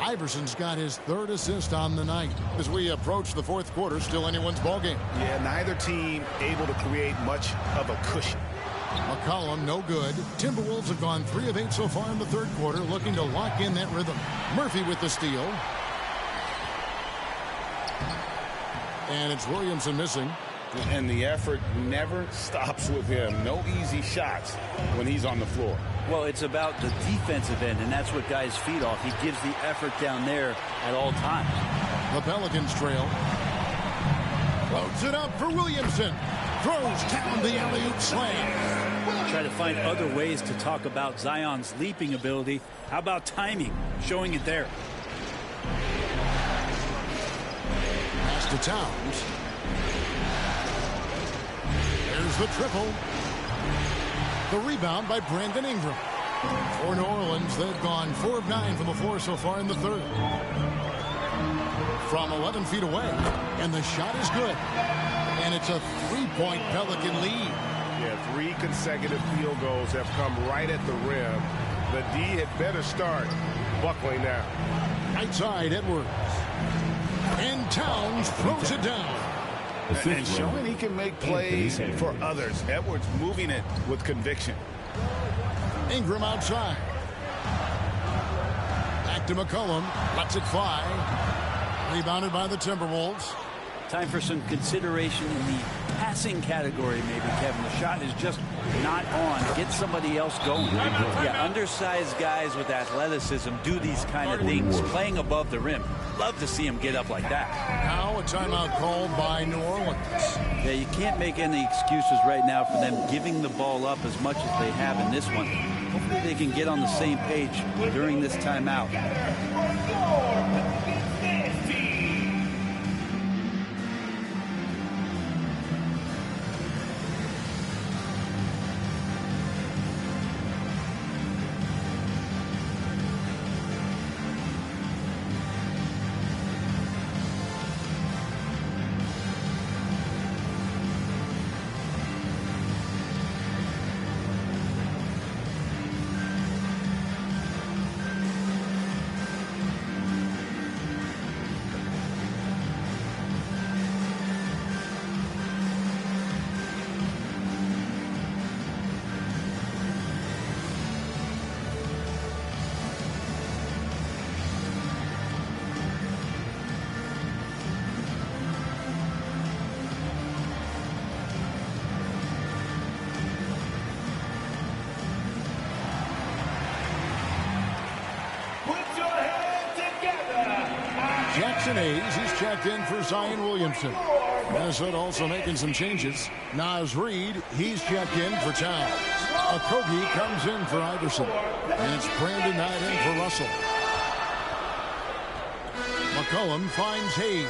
Iverson's got his 3rd assist on the night. As we approach the 4th quarter, still anyone's ball game. Yeah, neither team able to create much of a cushion. McCollum no good. Timberwolves have gone 3 of 8 so far in the 3rd quarter, looking to lock in that rhythm. Murphy with the steal. And it's Williamson missing. And the effort never stops with him. No easy shots when he's on the floor. Well, it's about the defensive end, and that's what guys feed off. He gives the effort down there at all times. The Pelicans trail. Loads it up for Williamson. Throws down the alley-oop slam. Try to find other ways to talk about Zion's leaping ability. How about timing? Showing it there. Pass to Towns. There's the triple. The rebound by Brandon Ingram. For New Orleans, they've gone 4 of 9 from the floor so far in the 3rd. From 11 feet away. And the shot is good. And it's a 3-point Pelican lead. Yeah, 3 consecutive field goals have come right at the rim. The D had better start buckling now. Right side, Edwards. And Towns throws it down. And showing he can make plays for others. Edwards moving it with conviction. Ingram outside. Back to McCollum. Lets it fly. Rebounded by the Timberwolves. Time for some consideration in the passing category, maybe, Kevin. The shot is just not on. Get somebody else going. Yeah, undersized guys with athleticism do these kind of things, playing above the rim. Love to see him get up like that. Now a timeout called by New Orleans. Yeah, you can't make any excuses right now for them giving the ball up as much as they have in this one. Hopefully they can get on the same page during this timeout. Jackson Hayes, he's checked in for Zion Williamson. Minnesota also making some changes. Naz Reid, he's checked in for Towns. Okogie comes in for Iverson. And it's Brandon Knight in for Russell. McCollum finds Hayes.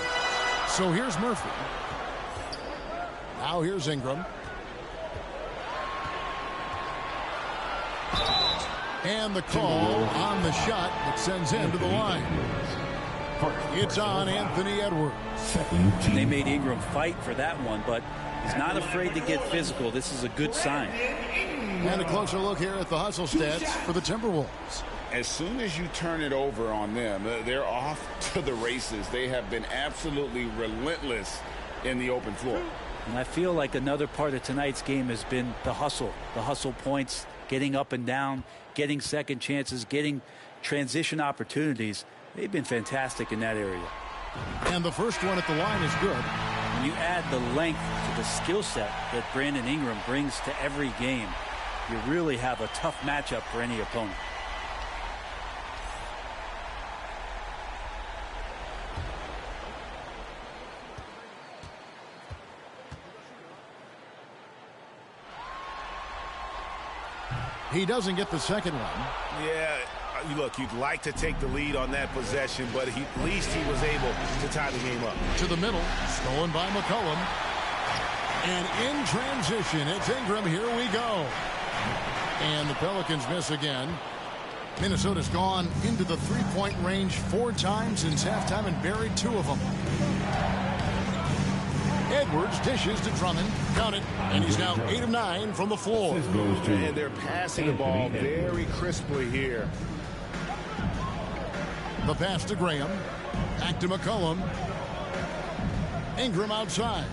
So here's Murphy. Now here's Ingram. And the call on the shot that sends him to the line. It's on Anthony Edwards. They made Ingram fight for that one, but he's not afraid to get physical. This is a good sign. And a closer look here at the hustle stats for the Timberwolves. As soon as you turn it over on them, they're off to the races. They have been absolutely relentless in the open floor. And I feel like another part of tonight's game has been the hustle points, getting up and down, getting second chances, getting transition opportunities. They've been fantastic in that area. And the first one at the line is good. When you add the length to the skill set that Brandon Ingram brings to every game, you really have a tough matchup for any opponent. He doesn't get the second one. Yeah, look, you'd like to take the lead on that possession, but at least he was able to tie the game up. To the middle, stolen by McCollum. And in transition, it's Ingram. Here we go. And the Pelicans miss again. Minnesota's gone into the three-point range 4 times since halftime and buried 2 of them. Edwards dishes to Drummond. Count it. And he's now 8 of 9 from the floor. And they're passing the ball very crisply here. The pass to Graham. Back to McCollum. Ingram outside.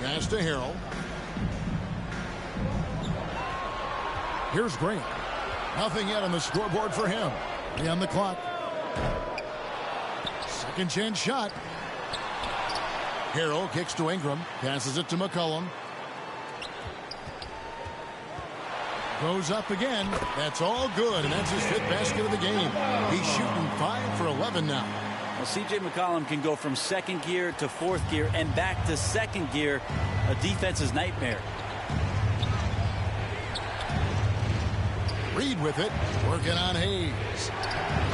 Pass to Harrell. Here's Graham. Nothing yet on the scoreboard for him. On the clock. Second chance shot. Harrell kicks to Ingram. Passes it to McCollum. Goes up again. That's all good, and that's his 5th basket of the game. He's shooting 5 for 11 now. Well, C.J. McCollum can go from second gear to 4th gear and back to second gear. A defense's nightmare. Reid with it. Working on Hayes.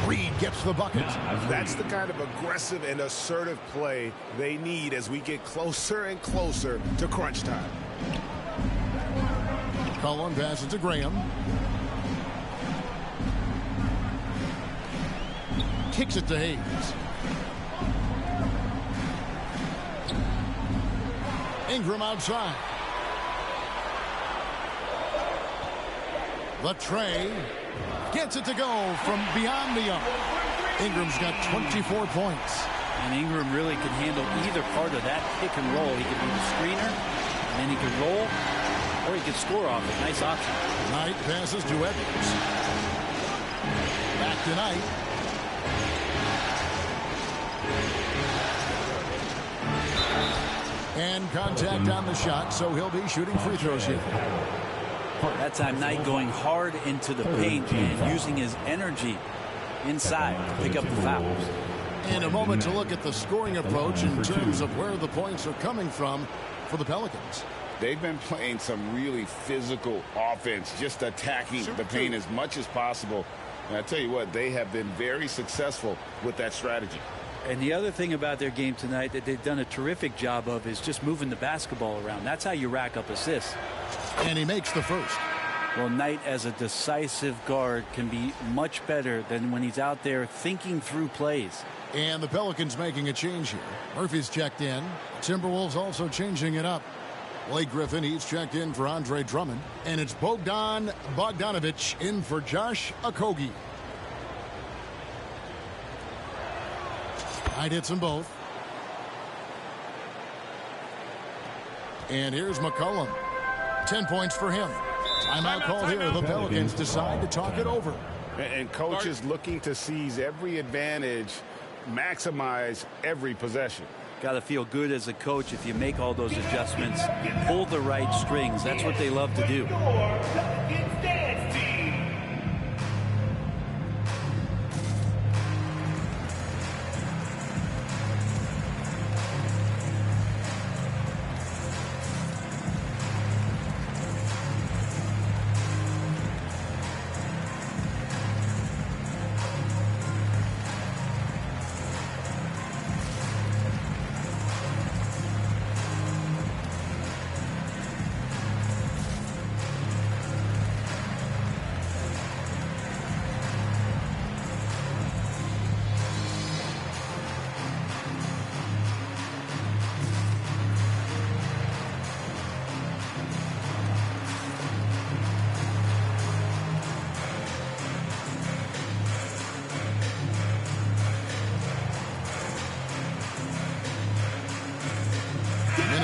Reid gets the bucket. That's the kind of aggressive and assertive play they need as we get closer and closer to crunch time. Cullen passes to Graham. Kicks it to Hayes. Ingram outside. Latrey gets it to go from beyond the arc. Ingram's got 24 points. And Ingram really can handle either part of that pick and roll. He can be the screenner, and then he can roll, or he can score off it. Nice option. Knight passes to Edwards. Back to Knight. And contact on the shot, so he'll be shooting free throws here. That time Knight going hard into the paint and using his energy inside to pick up the fouls. In a moment to look at the scoring approach in terms of where the points are coming from for the Pelicans. They've been playing some really physical offense, just attacking the paint as much as possible. And I tell you what, they have been very successful with that strategy. And the other thing about their game tonight that they've done a terrific job of is just moving the basketball around. That's how you rack up assists. And he makes the first. Well, Knight as a decisive guard can be much better than when he's out there thinking through plays. And the Pelicans making a change here. Murphy's checked in. Timberwolves also changing it up. Blake Griffin, he's checked in for Andre Drummond. And it's Bogdan Bogdanovic in for Josh Okogie. Knight hits them both. And here's McCollum. 10 points for him. Timeout call here. The Pelicans decide to talk it over. And coach is looking to seize every advantage, maximize every possession. Got to feel good as a coach if you make all those adjustments, pull the right strings. That's what they love to do.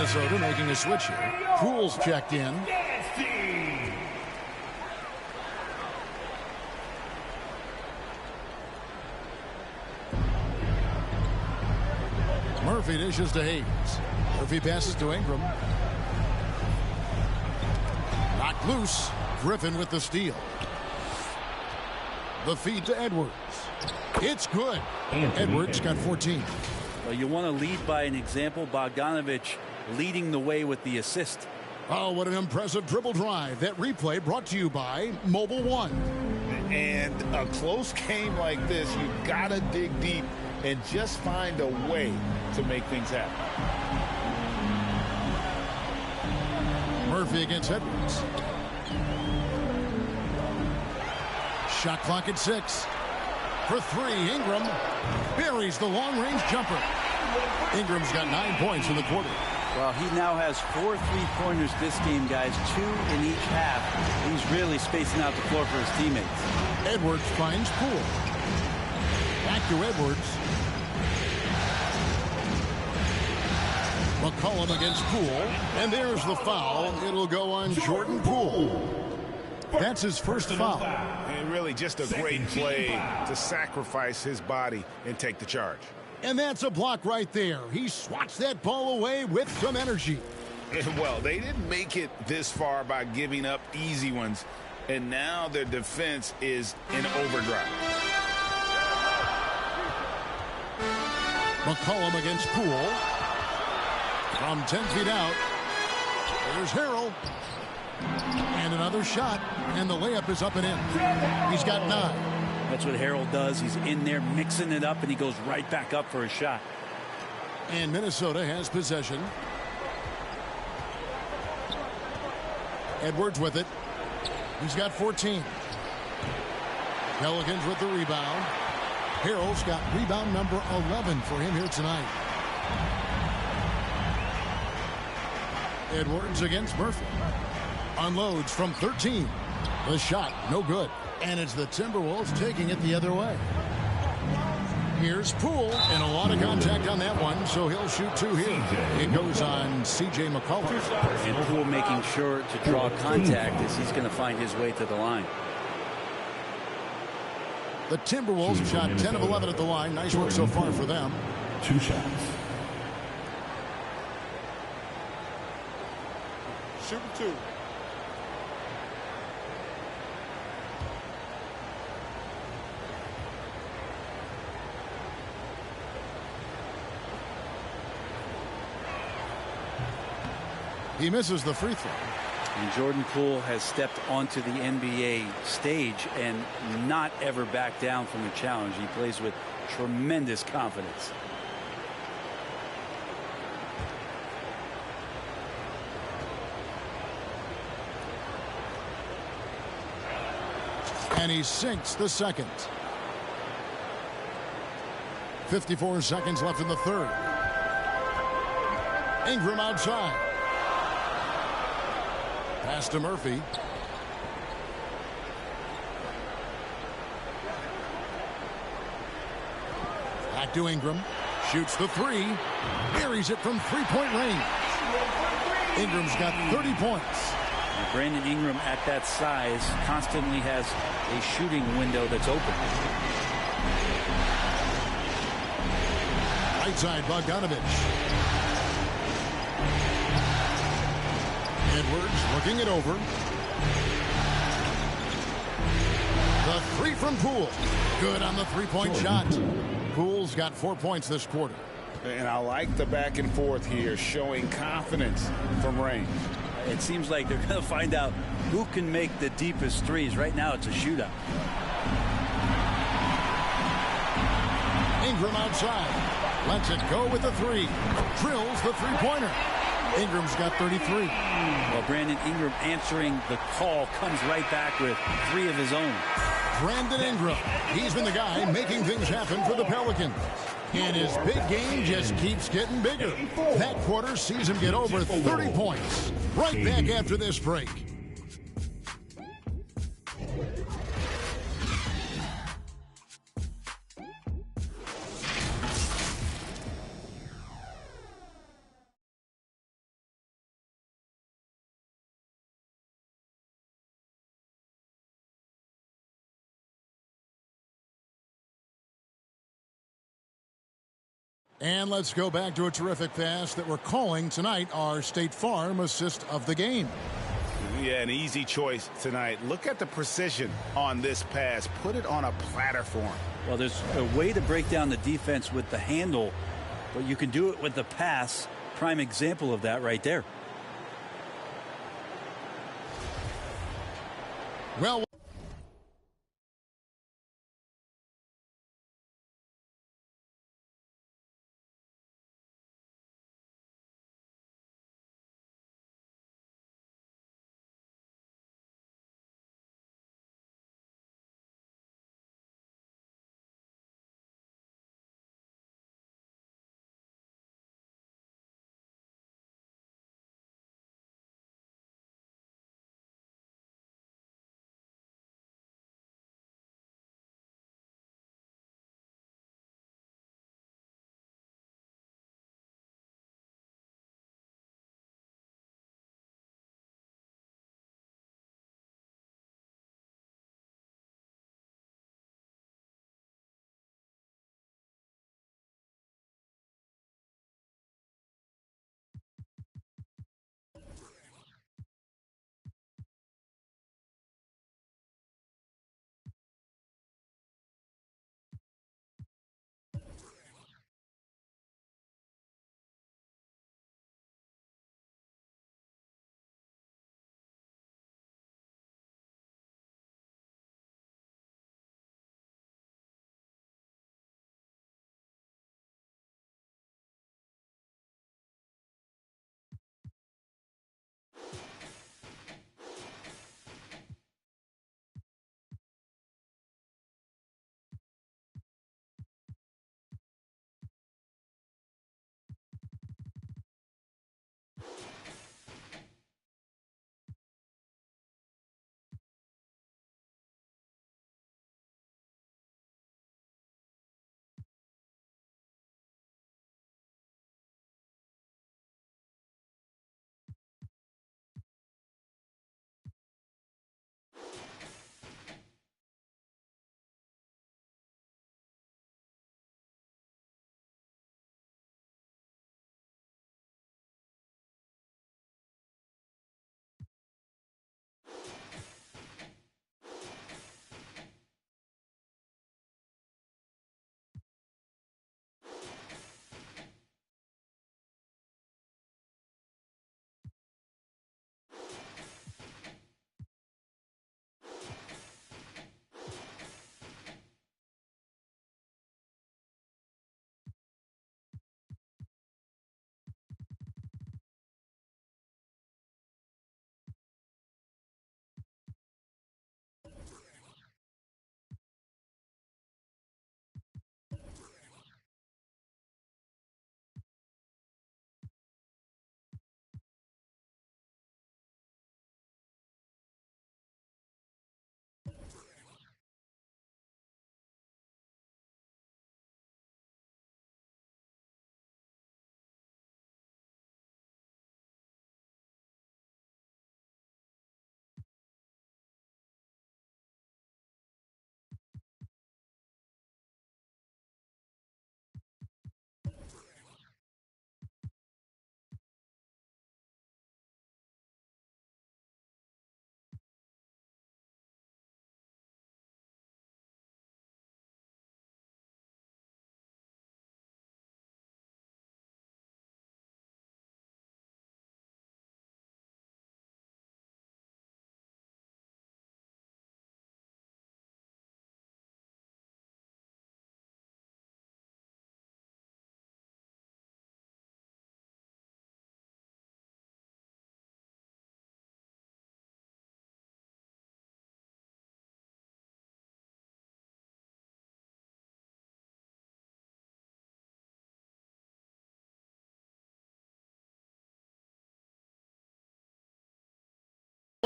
Minnesota making a switch here. Poole's checked in. Murphy dishes to Hayes. Murphy passes to Ingram. Knocked loose. Griffin with the steal. The feed to Edwards. It's good. Edwards got 14. Well, you want to lead by an example. Bogdanovich leading the way with the assist. Oh, what an impressive dribble drive. That replay brought to you by Mobile One. And a close game like this, you've got to dig deep and just find a way to make things happen. Murphy against Edwards. Shot clock at 6. For 3, Ingram buries the long-range jumper. Ingram's got 9 points in the quarter. Well, he now has 4 3-pointers this game, guys. 2 in each half. He's really spacing out the floor for his teammates. Edwards finds Poole. Back to Edwards. McCollum against Poole. And there's the foul. It'll go on Jordan Poole. That's his first foul. And really just a great play to sacrifice his body and take the charge. And that's a block right there. He swats that ball away with some energy. Well, they didn't make it this far by giving up easy ones. And now their defense is in overdrive. McCollum against Poole. From 10 feet out. There's Harrell. And another shot. And the layup is up and in. He's got 9. That's what Harrell does. He's in there mixing it up, and he goes right back up for a shot. And Minnesota has possession. Edwards with it. He's got 14. Pelicans with the rebound. Harrell's got rebound number 11 for him here tonight. Edwards against Murphy. Unloads from 13. The shot, no good. And it's the Timberwolves taking it the other way. Here's Poole, and a lot of contact on that one, so he'll shoot 2 here. It goes on C.J. McCollum. And Poole making sure to draw contact as he's going to find his way to the line. The Timberwolves shot 10 of 11 at the line. Nice work so far for them. 2 shots. Shooting 2. He misses the free throw. And Jordan Poole has stepped onto the NBA stage and not ever backed down from a challenge. He plays with tremendous confidence. And he sinks the second. 54 seconds left in the third. Ingram outside. Pass to Murphy. Back to Ingram. Shoots the 3. Buries it from 3-point range. Ingram's got 30 points. And Brandon Ingram at that size constantly has a shooting window that's open. Right side, Bogdanovich. Edwards looking it over. The 3 from Poole. Good on the 3-point shot. Poole's got 4 points this quarter. And I like the back and forth here, showing confidence from range. It seems like they're going to find out who can make the deepest threes. Right now it's a shootout. Ingram outside. Lets it go with the 3. Drills the 3-pointer. Ingram's got 33. Well, Brandon Ingram answering the call comes right back with 3 of his own. Brandon Ingram. He's been the guy making things happen for the Pelicans. And his big game just keeps getting bigger. That quarter sees him get over 30 points. Right back after this break. And let's go back to a terrific pass that we're calling tonight our State Farm assist of the game. Yeah, an easy choice tonight. Look at the precision on this pass. Put it on a platter for him. Well, there's a way to break down the defense with the handle, but you can do it with the pass. Prime example of that right there. Well,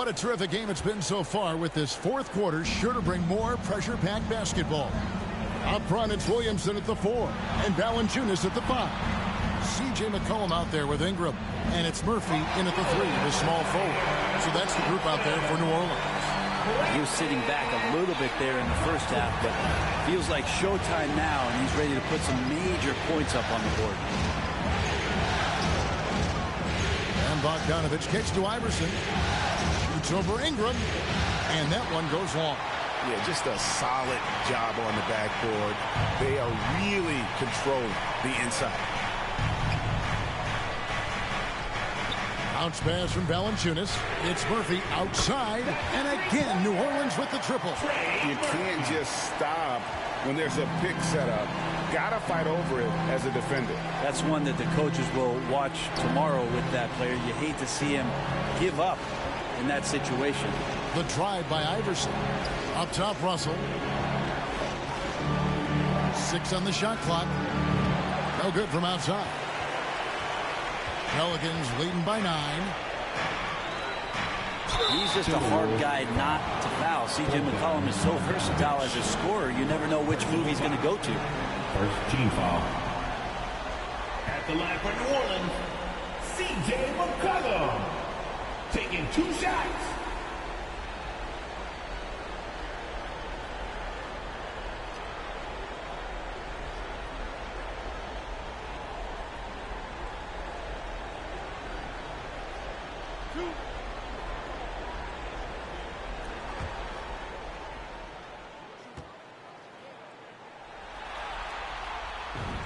what a terrific game it's been so far, with this fourth quarter sure to bring more pressure-packed basketball. Up front, it's Williamson at the 4 and Valanciunas at the 5. C.J. McCollum out there with Ingram, and it's Murphy in at the 3, the small forward. So that's the group out there for New Orleans. He was sitting back a little bit there in the first half, but feels like showtime now, and he's ready to put some major points up on the board. And Bogdanovich kicks to Iverson. Shoots over Ingram, and that one goes long. Yeah, just a solid job on the backboard. They are really controlling the inside. Bounce pass from Valanciunas. It's Murphy outside, and again New Orleans with the triple. You can't just stop when there's a pick set up. Gotta fight over it as a defender. That's one that the coaches will watch tomorrow with that player. You hate to see him give up in that situation. The drive by Iverson. Up top, Russell. 6 on the shot clock. No good from outside. Pelicans leading by 9. He's just a hard guy not to foul. C.J. McCollum is so versatile as a scorer, you never know which move he's going to go to. First team foul. At the line for New Orleans, C.J. McCollum taking 2 shots.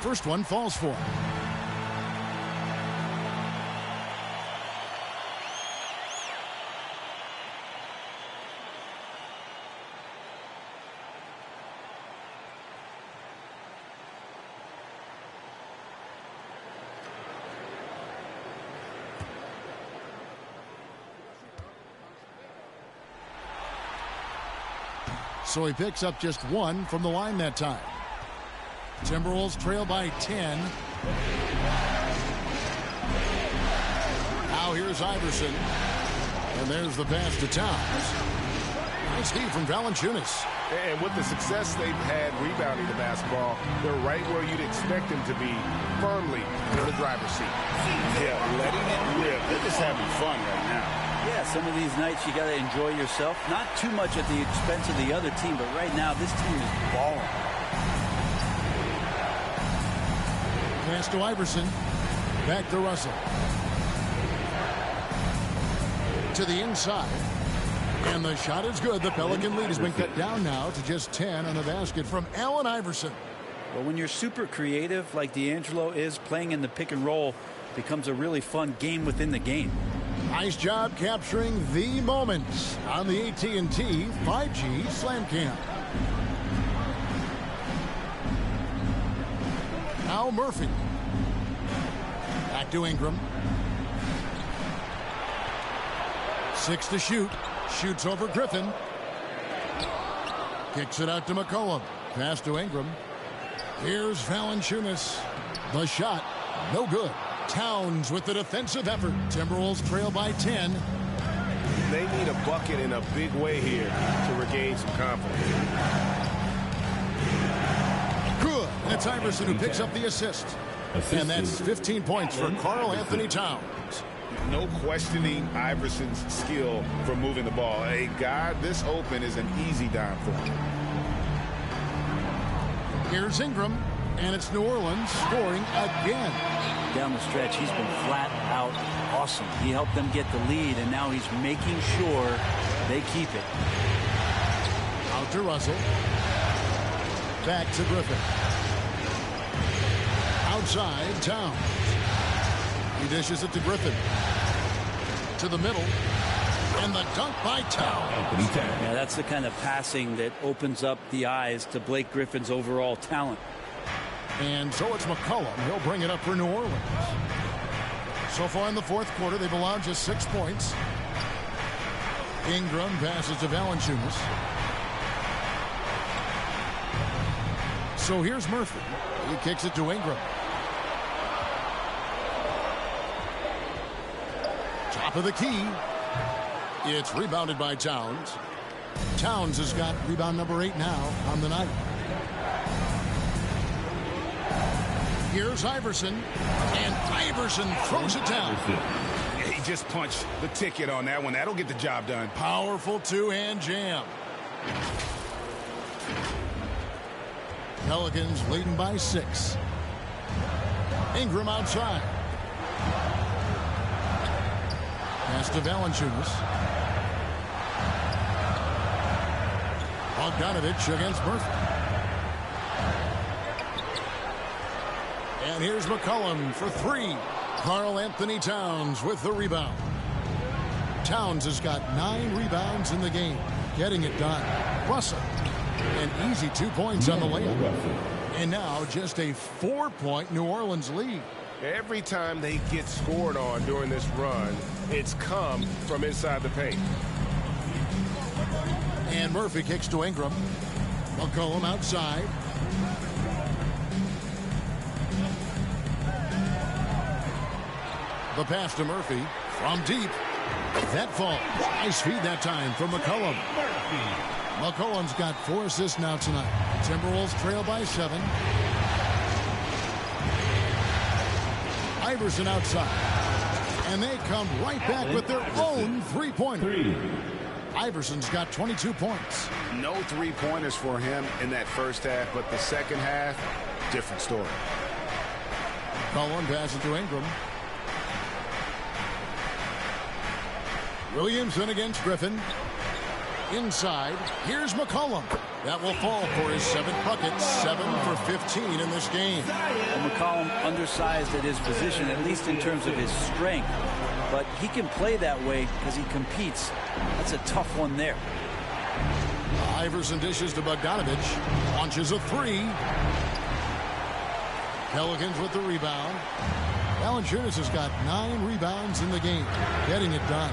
First one falls for him. So he picks up just 1 from the line that time. Timberwolves trail by 10. Now here's Iverson. And there's the pass to Towns. Nice D from Valanciunas. And with the success they've had rebounding the basketball, they're right where you'd expect them to be, firmly in the driver's seat. Yeah, letting it rip. They're just having fun right now. Yeah, some of these nights you got to enjoy yourself. Not too much at the expense of the other team, but right now this team is balling. Pass to Iverson. Back to Russell. To the inside. And the shot is good. The Pelican lead has been cut down now to just 10 on the basket from Allen Iverson. Well, when you're super creative like D'Angelo is, playing in the pick and roll becomes a really fun game within the game. Nice job capturing the moments on the AT&T 5G Slam Cam. Now Murphy. Back to Ingram. 6 to shoot. Shoots over Griffin. Kicks it out to McCollum. Pass to Ingram. Here's Valanciunas. The shot. No good. Towns with the defensive effort. Timberwolves trail by 10. They need a bucket in a big way here to regain some confidence. Good. And it's Iverson who picks up the assist. And that's 15 points for Karl Anthony Towns. No questioning Iverson's skill for moving the ball. A guy this open is an easy dime for him. Here's Ingram, and it's New Orleans scoring again. Down the stretch, he's been flat out awesome. He helped them get the lead, and now he's making sure they keep it. Out to Russell. Back to Griffin. Outside, Towns. He dishes it to Griffin. To the middle. And the dunk by Towns. Yeah, that's the kind of passing that opens up the eyes to Blake Griffin's overall talent. And so it's McCollum. He'll bring it up for New Orleans. So far in the fourth quarter, they've allowed just 6 points. Ingram passes to Valanciunas. So here's Murphy. He kicks it to Ingram. Top of the key. It's rebounded by Towns. Towns has got rebound number 8 now on the night. Here's Iverson. And Iverson throws it down. He just punched the ticket on that one. That'll get the job done. Powerful two-hand jam. Pelicans leading by 6. Ingram outside. Pass to Valanciunas. Bogdanovich against Murphy. And here's McCollum for 3. Karl Anthony Towns with the rebound. Towns has got 9 rebounds in the game. Getting it done. Russell. An easy 2 points on the layup. And now just a 4-point New Orleans lead. Every time they get scored on during this run, it's come from inside the paint. And Murphy kicks to Ingram. McCollum outside. The pass to Murphy from deep. That falls. Nice feed that time from McCollum. McCollum's got 4 assists now tonight. Timberwolves trail by 7. Iverson outside. And they come right back with their own 3-pointer. Iverson's got 22 points. No 3-pointers for him in that first half, but the second half, different story. McCollum passes to Ingram. Williamson against Griffin. Inside, here's McCollum. That will fall for his 7th bucket, 7 for 15 in this game. Well, McCollum undersized at his position, at least in terms of his strength. But he can play that way because he competes. That's a tough one there. Iverson dishes to Bogdanovich. Launches a 3. Pelicans with the rebound. Valanciunas has got 9 rebounds in the game. Getting it done.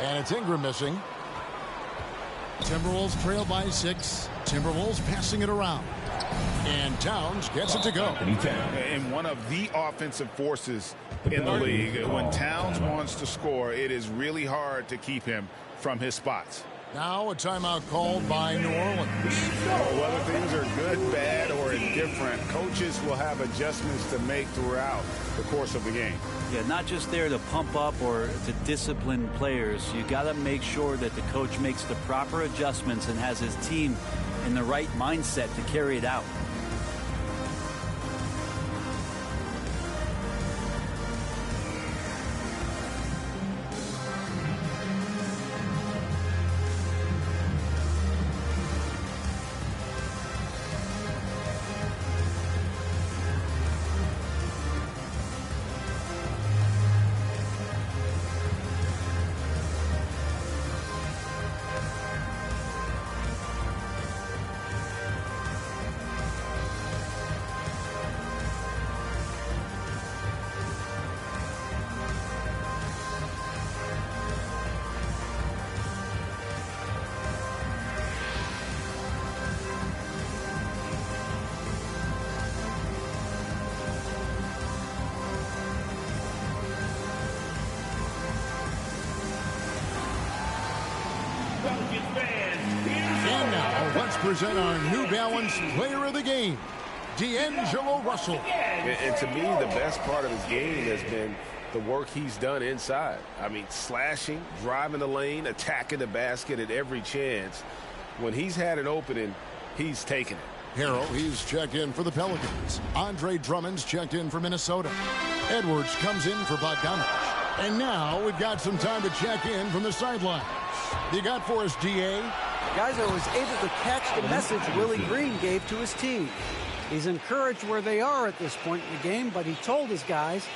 And it's Ingram missing. Timberwolves trail by 6. Timberwolves passing it around. And Towns gets it to go. And one of the offensive forces in the league. When Towns wants to score, it is really hard to keep him from his spots. Now a timeout called by New Orleans. Whether things are good, bad, or indifferent, coaches will have adjustments to make throughout the course of the game. Yeah, not just there to pump up or to discipline players. You got to make sure that the coach makes the proper adjustments and has his team in the right mindset to carry it out. And now let's present our New Balance Player of the Game, D'Angelo Russell. And to me, the best part of his game has been the work he's done inside. I mean, slashing, driving the lane, attacking the basket at every chance. When he's had an opening, he's taken it. Harrell, he's checked in for the Pelicans. Andre Drummond's checked in for Minnesota. Edwards comes in for Bogdanovich. And now we've got some time to check in from the sidelines. You got for us, D.A.? Guys, I was able to catch the message Willie Green gave to his team. He's encouraged where they are at this point in the game, but he told his guys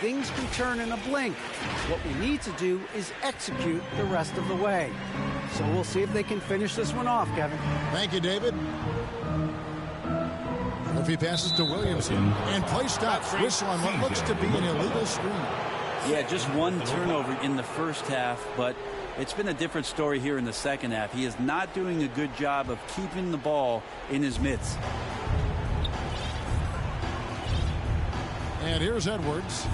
things can turn in a blink. What we need to do is execute the rest of the way. So we'll see if they can finish this one off, Kevin. Thank you, David. Murphy passes to Williamson. And play stops. Whistle on what looks to be an illegal screen. Yeah, just one turnover in the first half, but it's been a different story here in the second half. He is not doing a good job of keeping the ball in his mitts. And here's Edwards.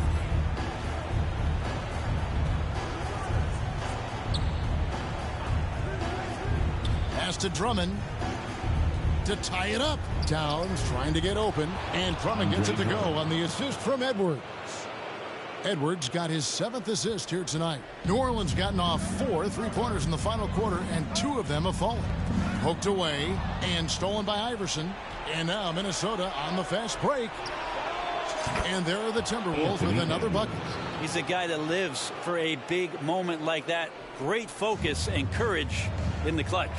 Pass to Drummond to tie it up. Towns trying to get open, and Drummond gets it to go on the assist from Edwards. Edwards got his 7th assist here tonight. New Orleans gotten off 4 3-pointers in the final quarter, and 2 of them have fallen. Poked away and stolen by Iverson. And now Minnesota on the fast break. And there are the Timberwolves with another bucket. He's a guy that lives for a big moment like that. Great focus and courage in the clutch.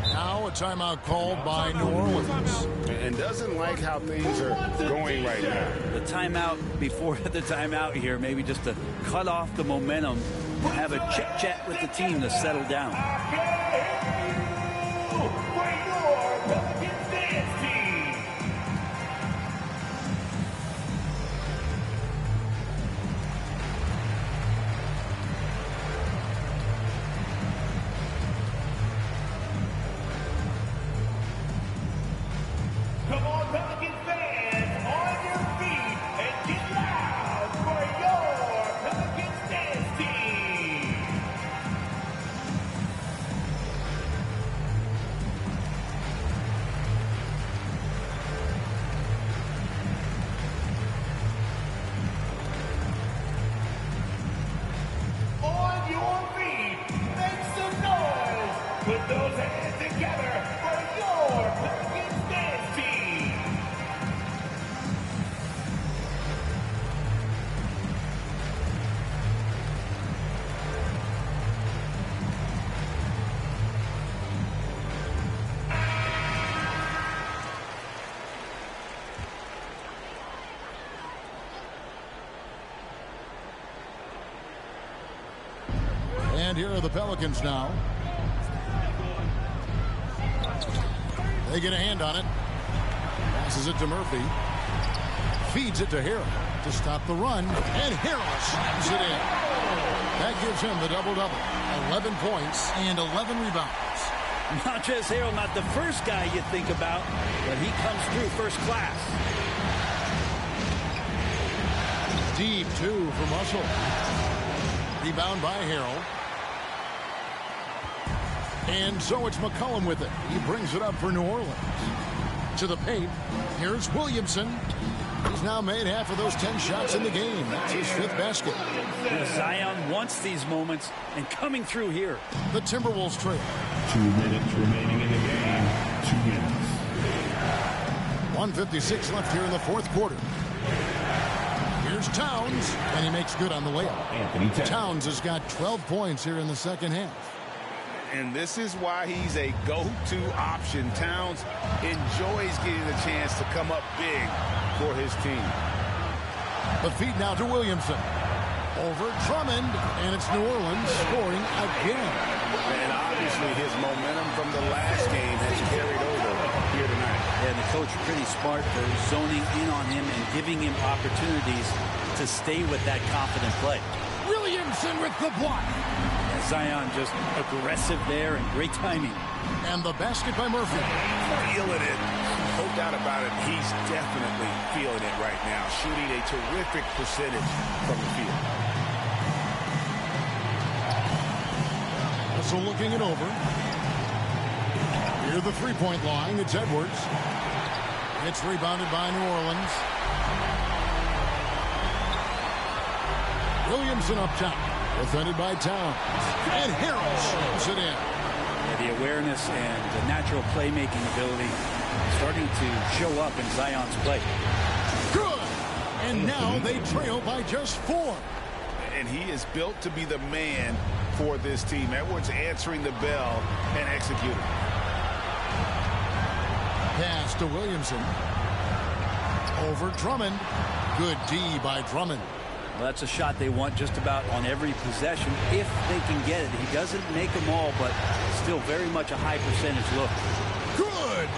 Now a timeout called by New Orleans. And doesn't like how things are going right now. The timeout before the timeout here, maybe just to cut off the momentum, have a chit-chat with the team to settle down. Come on, Pelicans fans, on your feet and get loud for your Pelicans dance team. On your feet, make some noise. Put those hands together for your Pelicans dance team. And here are the Pelicans now. They get a hand on it. Passes it to Murphy. Feeds it to Harrell to stop the run. And Harrell slams it in. That gives him the double-double. 11 points and 11 rebounds. Montrezl Harrell, not the first guy you think about, but he comes through first class. Deep 2 from Russell. Rebound by Harrell. And so it's McCollum with it. He brings it up for New Orleans. To the paint. Here's Williamson. He's now made half of those 10 shots in the game. That's his 5th basket. Zion wants these moments, and coming through here. The Timberwolves trail. 2 minutes remaining in the game. 2 minutes. 1:56 left here in the 4th quarter. Here's Towns, and he makes good on the layup. Towns has got 12 points here in the second half. And this is why he's a go-to option. Towns enjoys getting the chance to come up big for his team. The feed now to Williamson. Over Drummond, and it's New Orleans scoring again. And obviously his momentum from the last game has carried over here tonight. And the coach pretty smart for zoning in on him and giving him opportunities to stay with that confident play. Williamson with the block. Zion just aggressive there and great timing. And the basket by Murphy. Feeling it. No doubt about it. He's definitely feeling it right now. Shooting a terrific percentage from the field. So looking it over. Near the 3-point line, it's Edwards. It's rebounded by New Orleans. Williamson up top. Defended by Towns. And Harrell shoves it in. Yeah, the awareness and the natural playmaking ability starting to show up in Zion's play. Good! And now they trail by just 4. And he is built to be the man for this team. Edwards answering the bell and executing. Pass to Williamson. Over Drummond. Good D by Drummond. Well, that's a shot they want just about on every possession if they can get it. He doesn't make them all, but still very much a high percentage look. Good!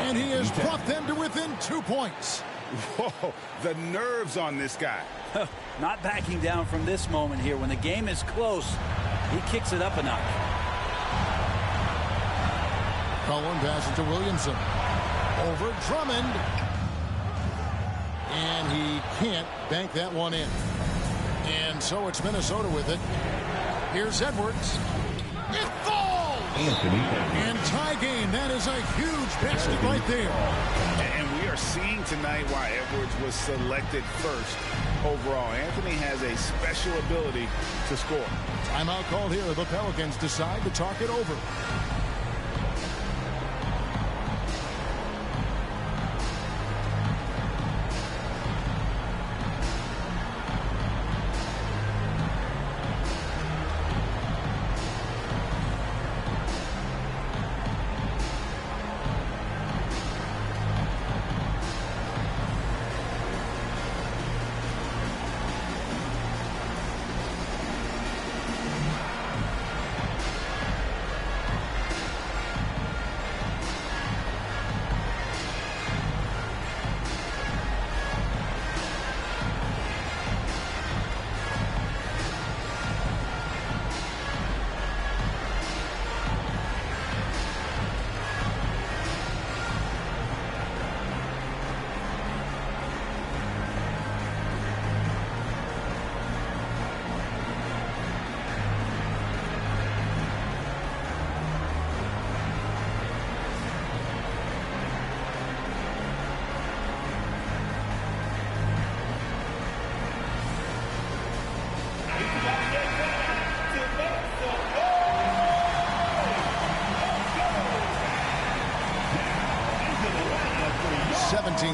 And he has brought them to within 2 points. Whoa, the nerves on this guy. Not backing down from this moment here. When the game is close, he kicks it up a notch. Cullen passes to Williamson. Over Drummond. And he can't bank that one in. And so it's Minnesota with it. Here's Edwards. It falls! And tie game. That is a huge basket right there. And we are seeing tonight why Edwards was selected first overall. Anthony has a special ability to score. Timeout called here. The Pelicans decide to talk it over.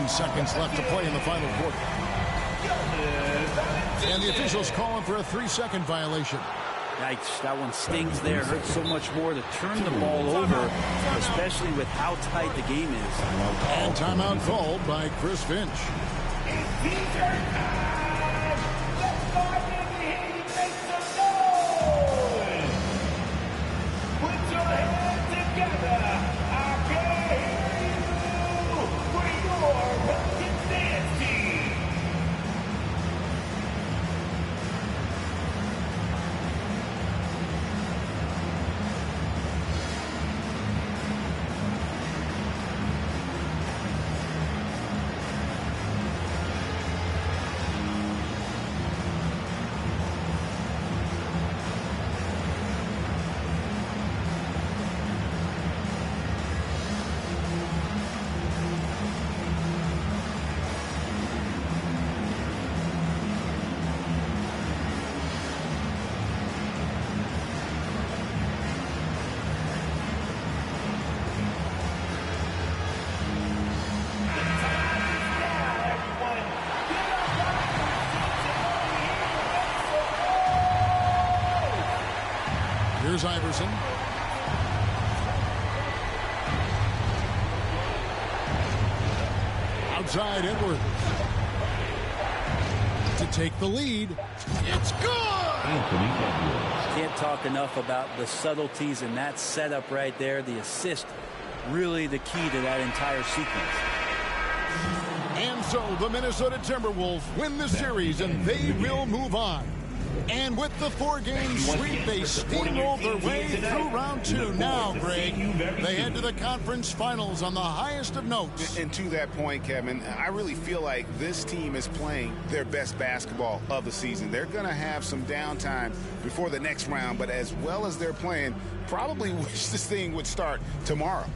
Seconds left to play in the final quarter. And the officials calling for a 3-second violation. Yikes, that one stings there. Hurts so much more to turn the ball over, especially with how tight the game is. And timeout called by Chris Finch. Put your hands together. I can't hear you. For your Pelicans dance team. Here's Iverson. Outside Edwards. To take the lead. It's good! Can't talk enough about the subtleties in that setup right there. The assist, really the key to that entire sequence. And so the Minnesota Timberwolves win the series, and they will move on. And with the 4-game sweep, they steamrolled their way through round 2. Now, Greg, they head to the conference finals on the highest of notes. And to that point, Kevin, I really feel like this team is playing their best basketball of the season. They're going to have some downtime before the next round, but as well as they're playing, probably wish this thing would start tomorrow.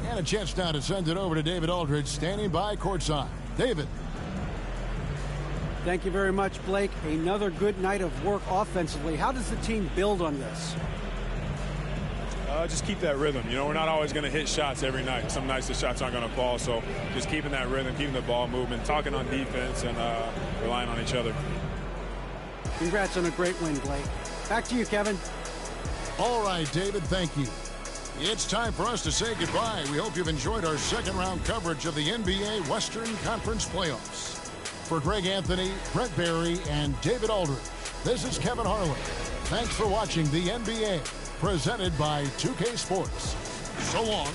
And a chance now to send it over to David Aldridge, standing by courtside. David. Thank you very much, Blake. Another good night of work offensively. How does the team build on this? Just keep that rhythm. You know, we're not always going to hit shots every night. Some nights the shots aren't going to fall. So just keeping that rhythm, keeping the ball moving, talking on defense, and relying on each other. Congrats on a great win, Blake. Back to you, Kevin. All right, David, thank you. It's time for us to say goodbye. We hope you've enjoyed our second-round coverage of the NBA Western Conference Playoffs. For Greg Anthony, Brett Barry, and David Aldridge, this is Kevin Harlan. Thanks for watching the NBA, presented by 2K Sports. So long.